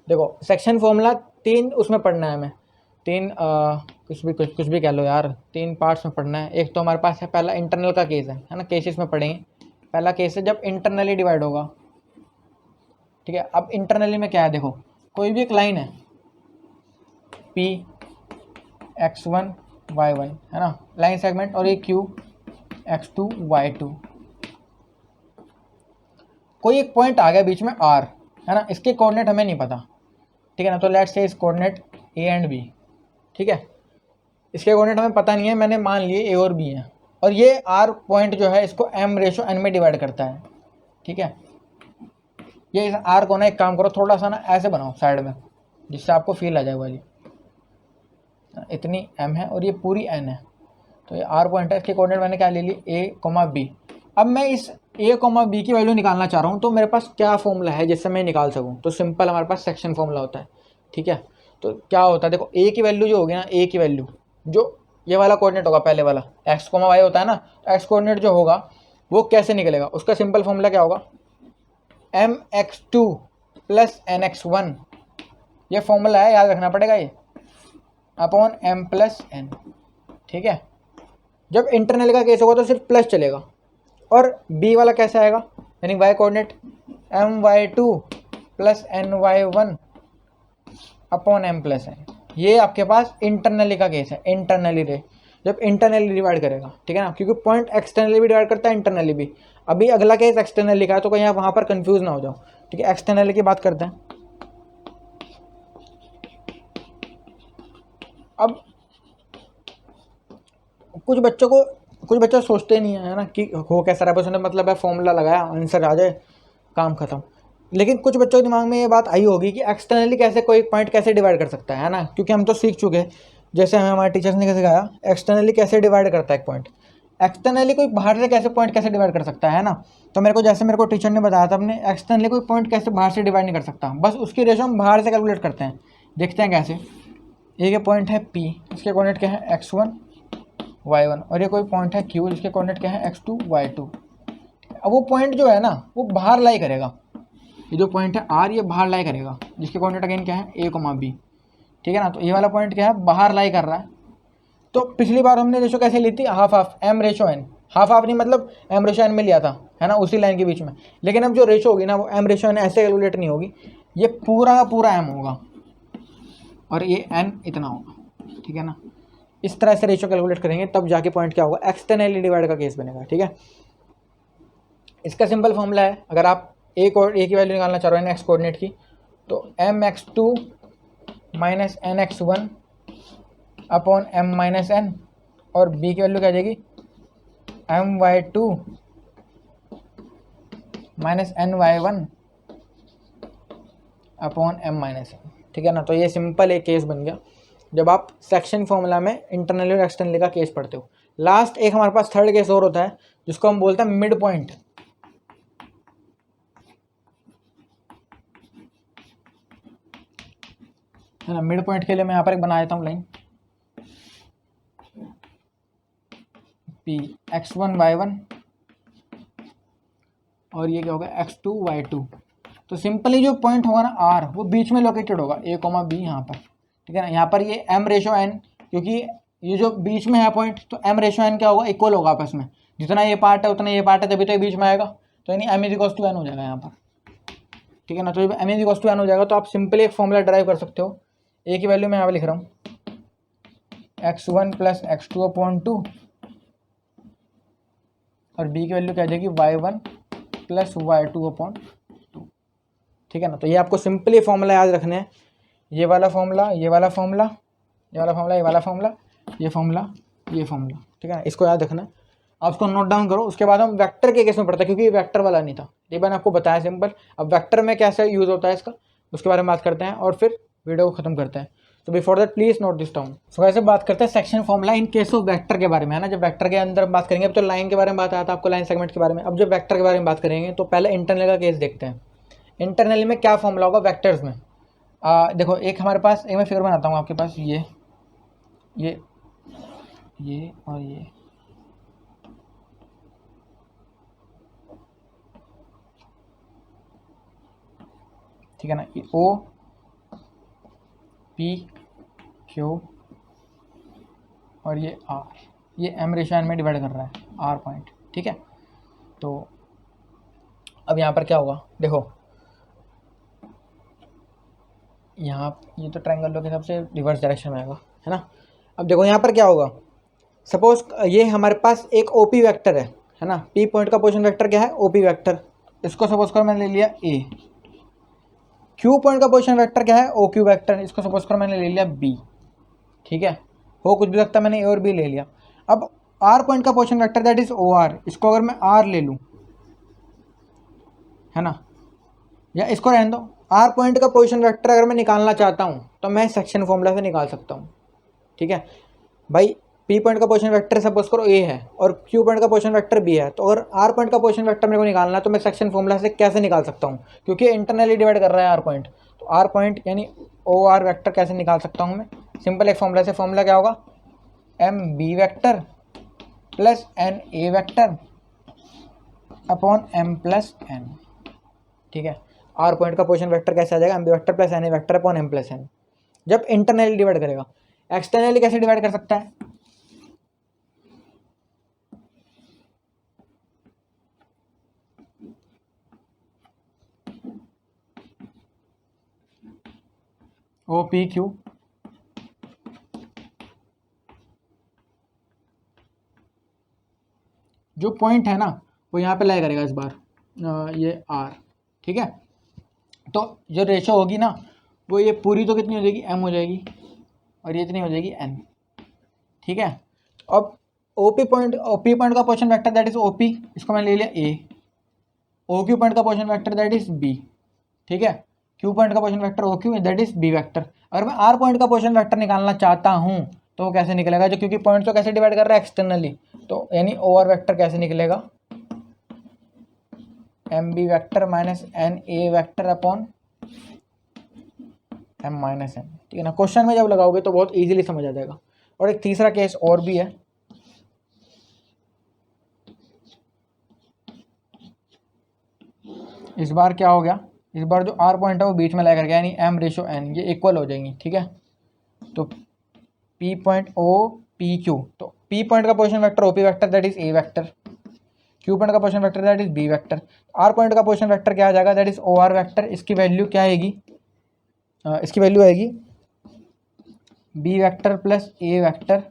देखो सेक्शन फॉर्मूला 3 उसमें पढ़ना है हमें, 3 कुछ भी कह लो यार, 3 पार्ट्स में पढ़ना है। एक तो हमारे पास है पहला इंटरनल का केस है ना, केसेस में पढ़ेंगे। पहला केस है जब इंटरनली डिवाइड होगा, ठीक है। अब इंटरनली में क्या है, देखो कोई भी एक लाइन है P x1 y1, है ना, लाइन सेगमेंट, और ये Q x2 y2, कोई एक पॉइंट आ गया बीच में R, है ना। इसके कोऑर्डिनेट हमें नहीं पता, ठीक है ना। तो लेट्स से इस कोऑर्डिनेट A एंड B, ठीक है। इसके कोऑर्डिनेट हमें पता नहीं है, मैंने मान लिए A और B है, और ये R पॉइंट जो है इसको m/n में डिवाइड करता है, ठीक है। ये इस R को ना एक काम करो, थोड़ा सा ना ऐसे बनाओ साइड में, जिससे आपको फील आ जाए वाली, इतनी m है और ये पूरी n है। तो ये R पॉइंट है, इसके कोऑर्डिनेट मैंने क्या ले ली A, B। अब मैं इस A, B की वैल्यू निकालना चाह रहा हूँ, तो मेरे पास क्या फॉर्मूला है जिससे मैं निकाल सकूँ। तो सिंपल हमारे पास सेक्शन फॉर्मूला होता है, ठीक है। तो क्या होता है, देखो A की वैल्यू जो होगी ना, A की वैल्यू जो ये वाला कोऑर्डिनेट होगा पहले वाला x, y होता है ना, तो x कोऑर्डिनेट जो होगा वो कैसे निकलेगा, उसका सिंपल फॉर्मूला क्या होगा mx2 प्लस nx1, ये फॉर्मूला है, याद रखना पड़ेगा, ये अपॉन m प्लस n, ठीक है। जब इंटरनल का केस होगा तो सिर्फ प्लस चलेगा, और b वाला कैसे आएगा, यानी y coordinate my2 plus ny1 upon m plus n। ये आपके पास इंटरनली का केस है, इंटरनली रे जब इंटरनली डिवाइड करेगा, ठीक है ना, क्योंकि पॉइंट एक्सटर्नली भी डिवाइड करता है, इंटरनली भी। अभी अगला केस एक्सटर्नली का है, तो कहीं आप वहाँ पर कंफ्यूज ना हो जाओ, ठीक है। एक्सटर्नली की बात करते हैं। अब कुछ बच्चे सोचते नहीं है ना कि हो कैसा रहा, बस उन्हें मतलब है फॉर्मूला लगाया आंसर आ जाए काम खत्म। लेकिन कुछ बच्चों के दिमाग में ये बात आई होगी कि एक्सटर्नली कैसे कोई पॉइंट कैसे डिवाइड कर सकता है ना, क्योंकि हम तो सीख चुके हैं, जैसे हमें हमारे टीचर्स ने कैसे सिखाया एक्सटर्नली कैसे डिवाइड करता है एक पॉइंट। एक्सटर्नली कोई बाहर से कैसे पॉइंट कैसे डिवाइड कर सकता है ना। तो मेरे को टीचर ने बताया था, अपने एक्सटर्नली कोई पॉइंट कैसे बाहर से डिवाइड नहीं कर सकता, बस उसकी रेशो हम बाहर से कैलकुलेट करते हैं। देखते हैं कैसे। एक पॉइंट है P, इसके कोऑर्डिनेट क्या है x1 y1, और ये कोई पॉइंट है Q जिसके कोऑर्डिनेट क्या है x2 y2। अब वो पॉइंट जो है ना वो बाहर लाई करेगा, ये जो पॉइंट है R ये बाहर लाई करेगा, जिसके कोऑर्डिनेट अगेन क्या है A, B, ठीक है ना। तो ये वाला पॉइंट क्या है, बाहर लाई कर रहा है। तो पिछली बार हमने रेशो कैसे ली थी, हाफ m/n, हाफ हाफ नहीं, मतलब एम रेशो एन में लिया था, है ना, उसी लाइन के बीच में। लेकिन अब जो रेशो होगी ना वो एम रेशो एन ऐसे कैलकुलेट नहीं होगी, ये पूरा का पूरा एम होगा और ये एन इतना होगा, ठीक है ना। इस तरह से रेशो कैलकुलेट करेंगे तब जाके पॉइंट क्या होगा, एक्सटर्नली डिवाइड का केस बनेगा, ठीक है। इसका सिंपल फॉर्मूला है, अगर आप ए की वैल्यू निकालना चाह रहे हो एक्स कोऑर्डिनेट की, तो M X two minus N X one upon M minus N, और बी की वैल्यू क्या आ जाएगी, M Y two minus N Y one upon M minus N, ठीक है ना। तो ये सिंपल एक केस बन गया जब आप सेक्शन फॉर्मूला में इंटरनली और एक्सटर्नली का केस पढ़ते हो। लास्ट एक हमारे पास थर्ड केस और होता है जिसको हम बोलते हैं मिड पॉइंट, है ना। मिड पॉइंट के लिए मैं यहाँ पर एक बना देता हूँ line, P X one Y one और ये क्या होगा एक्स टू वाई टू। तो सिंपली जो पॉइंट होगा ना आर, वो बीच में लोकेटेड होगा, ए कॉमा बी यहाँ पर, ठीक है ना। यहाँ पर ये एम रेशो एन, क्योंकि ये जो बीच में है पॉइंट, तो एम रेशो एन क्या होगा, इक्वल होगा आपस में, जितना ये पार्ट है उतना ये पार्ट है, तभी तो ये बीच में आएगा। तो यानी M is equals to N हो जाएगा यहाँ पर, ठीक है ना। तो जब M is equals to N हो जाएगा तो आप सिंपली एक फॉर्मूला ड्राइव कर सकते हो। ए की वैल्यू मैं यहाँ पर लिख रहा हूँ, X one plus X two upon two, और बी की वैल्यू क्या आ जाएगी, Y one plus Y two upon two, ठीक है ना। तो ये आपको सिंपली फॉर्मूला याद रखने हैं, ये वाला फॉर्मूला, ये वाला फॉर्मूला, ये वाला फॉर्मूला, ये वाला फॉर्मूला, ये फॉर्मूला, ये फॉर्मूला, ठीक है ना। इसको याद रखना है, आप उसको नोट डाउन करो। उसके बाद हम वेक्टर के केस में पढ़ते हैं, क्योंकि ये वेक्टर वाला नहीं था, ये मैंने आपको बताया सिंपल। अब वेक्टर में कैसे यूज़ होता है इसका, उसके बारे में बात करते हैं और फिर वीडियो को खत्म करते हैं। तो before that please note this down. So वैसे बात करते हैं section formula in case of vector के बारे में, है ना। जब वेक्टर के अंदर बात करेंगे, अब तो लाइन के बारे में बात आया था आपको, लाइन सेगमेंट के बारे में। अब जब वेक्टर के बारे में बात करेंगे तो पहले इंटरनल का केस देखते हैं। इंटरनली में क्या फॉर्मूला होगा वेक्टर्स में। देखो एक हमारे पास, एक मैं फिगर बनाता हूँ आपके पास, ये और ये, ठीक है ना। ये ओ पी क्यू और ये आर, ये एम रेशो एन में डिवाइड कर रहा है आर पॉइंट, ठीक है। तो अब यहाँ पर क्या होगा, देखो यहाँ ये तो ट्रायंगल के हिसाब से रिवर्स डायरेक्शन में आएगा, है ना। अब देखो यहाँ पर क्या होगा, सपोज ये हमारे पास एक ओपी वेक्टर है ना। पी पॉइंट का पोजीशन वेक्टर क्या है, ओपी वेक्टर। इसको सपोज करो मैंने ले लिया ए। क्यू पॉइंट का पोजीशन वेक्टर क्या है, ओ क्यू वेक्टर। इसको सपोज करो मैंने ले लिया बी, ठीक है। हो कुछ भी लगता है, मैंने ए और बी ले लिया। अब आर पॉइंट का position vector that is O R, इसको अगर मैं आर ले लूँ, है ना, या इसको रहने दो। आर पॉइंट का पोजीशन वेक्टर अगर मैं निकालना चाहता हूँ तो मैं सेक्शन फॉर्मूला से निकाल सकता हूँ, ठीक है भाई। पी पॉइंट का पोजीशन वेक्टर सपोज करो ए है और क्यू पॉइंट का पोजीशन वेक्टर बी है, तो अगर आर पॉइंट का पोजीशन वेक्टर मेरे को निकालना है तो मैं सेक्शन फॉर्मूला से कैसे निकाल सकता हूँ, क्योंकि इंटरनली डिवाइड कर रहा है आर पॉइंट। तो आर पॉइंट यानी ओ आर वेक्टर कैसे निकाल सकता हूँ मैं, सिंपल एक फॉर्मूला से। फॉर्मूला क्या होगा, M B vector plus N A vector upon M plus N, ठीक है। आर पॉइंट का पोजीशन वेक्टर कैसे आ जाएगा, M B vector plus N A vector upon M plus N, जब इंटरनली डिवाइड करेगा। एक्सटर्नली कैसे डिवाइड कर सकता है, ओ पी क्यू, जो पॉइंट है ना वो यहाँ पे लाई करेगा इस बार, ये आर, ठीक है। तो जो रेशो होगी ना वो ये पूरी तो कितनी हो जाएगी, एम हो जाएगी, और ये इतनी हो जाएगी एन, ठीक है। अब ओ पी पॉइंट का position vector that is O P, इसको मैंने ले लिया ए। ओ क्यू पॉइंट का position vector that is B, ठीक है। क्यू पॉइंट का position vector O Q that is B vector. अगर मैं आर पॉइंट का पोजीशन वेक्टर निकालना चाहता हूँ तो वो कैसे निकलेगा, जो क्योंकि पॉइंट तो कैसे डिवाइड कर रहा है एक्सटर्नली, तो यानी ओ आर वेक्टर कैसे निकलेगा, M B vector minus N A vector upon M minus N, ठीक है ना। क्वेश्चन में जब लगाओगे तो बहुत इजीली समझ आ जाएगा। और एक तीसरा केस और भी है, इस बार क्या हो गया, इस बार जो आर पॉइंट है वो बीच में ला कर गया, यानी एम रेशो एन ये इक्वल हो जाएंगी, ठीक है। तो P point O P Q, तो पी पॉइंट का position vector OP vector that is A vector, Q point का position vector that is B vector, R point का पोजीशन वेक्टर क्या आ जाएगा that is O R vector. इसकी value क्या आएगी, इसकी वैल्यू आएगी B vector plus A vector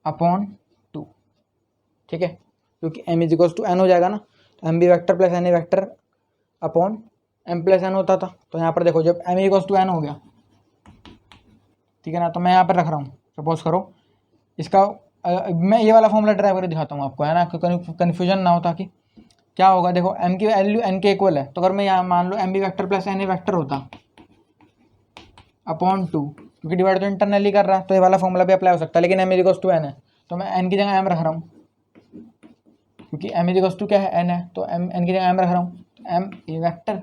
upon 2, ठीक है, क्योंकि M is equals to N हो जाएगा ना, तो M B vector plus N A vector upon M plus N होता था। तो यहाँ पर देखो जब एम इक्वल्स टू एन हो गया, ठीक है ना, तो मैं यहाँ पर रख रहा हूँ, सपोज करो इसका मैं ये वाला फॉर्मूला ड्राइव करके दिखाता हूँ आपको, है ना, कन्फ्यूजन ना हो। ताकि क्या होगा, देखो एम की वैल्यू एन के इक्वल है, तो अगर मैं यहाँ मान लो M B vector plus N A vector होता अपॉन 2, क्योंकि डिवाइड तो इंटरनली कर रहा है तो ये वाला फॉर्मूला भी अप्लाई हो सकता है, लेकिन एम इक्वल्स टू एन है तो मैं एन की जगह एम रख रहा हूँ, क्योंकि एम इक्वल्स टू क्या है, एन है, तो एम एन की जगह एम रख रहा हूँ, M A vector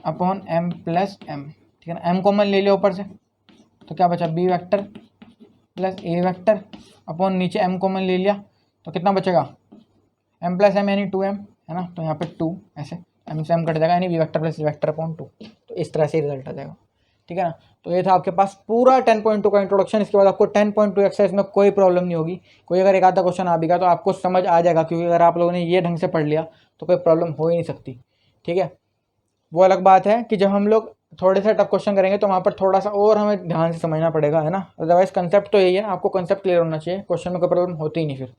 upon M plus M, ठीक है ना, एम कॉमन ले लिया ऊपर से, तो क्या बचा B vector plus A vector upon नीचे एम कॉमन ले लिया, तो कितना बचेगा एम प्लस एम यानी 2m, है ना, तो यहाँ पे 2 ऐसे एम से एम कट जाएगा यानी B vector plus A vector upon 2, तो इस तरह से रिजल्ट आ जाएगा, ठीक है ना। तो ये था आपके पास पूरा 10.2 का इंट्रोडक्शन। इसके बाद आपको 10.2 एक्सरसाइज में कोई प्रॉब्लम नहीं होगी, कोई अगर एक आधा क्वेश्चन आ भी गया तो आपको समझ आ जाएगा, क्योंकि अगर आप लोगों ने ये ढंग से पढ़ लिया तो कोई प्रॉब्लम हो ही नहीं सकती, ठीक है। वो अलग बात है कि जब हम लोग थोड़े से टफ क्वेश्चन करेंगे तो वहाँ पर थोड़ा सा और हमें ध्यान से समझना पड़ेगा, है ना, अदरवाइज कंसेप्ट तो यही है, आपको कंसेप्ट क्लियर होना चाहिए, क्वेश्चन में कोई प्रॉब्लम होती ही नहीं फिर।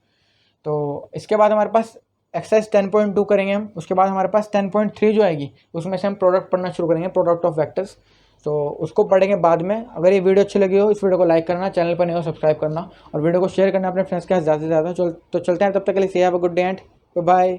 तो इसके बाद हमारे पास एक्सरसाइज 10.2 करेंगे हम, उसके बाद हमारे पास 10.3 जो आएगी उसमें से हम प्रोडक्ट पढ़ना शुरू करेंगे, प्रोडक्ट ऑफ वेक्टर्स, तो उसको पढ़ेंगे बाद में। अगर ये वीडियो अच्छी लगी हो इस वीडियो को लाइक करना, चैनल पर नहीं हो सब्सक्राइब करना और वीडियो को शेयर करना अपने फ्रेंड्स के साथ ज़्यादा से ज़्यादा। तो चलते हैं, तब तक के लिए say have a good day and bye.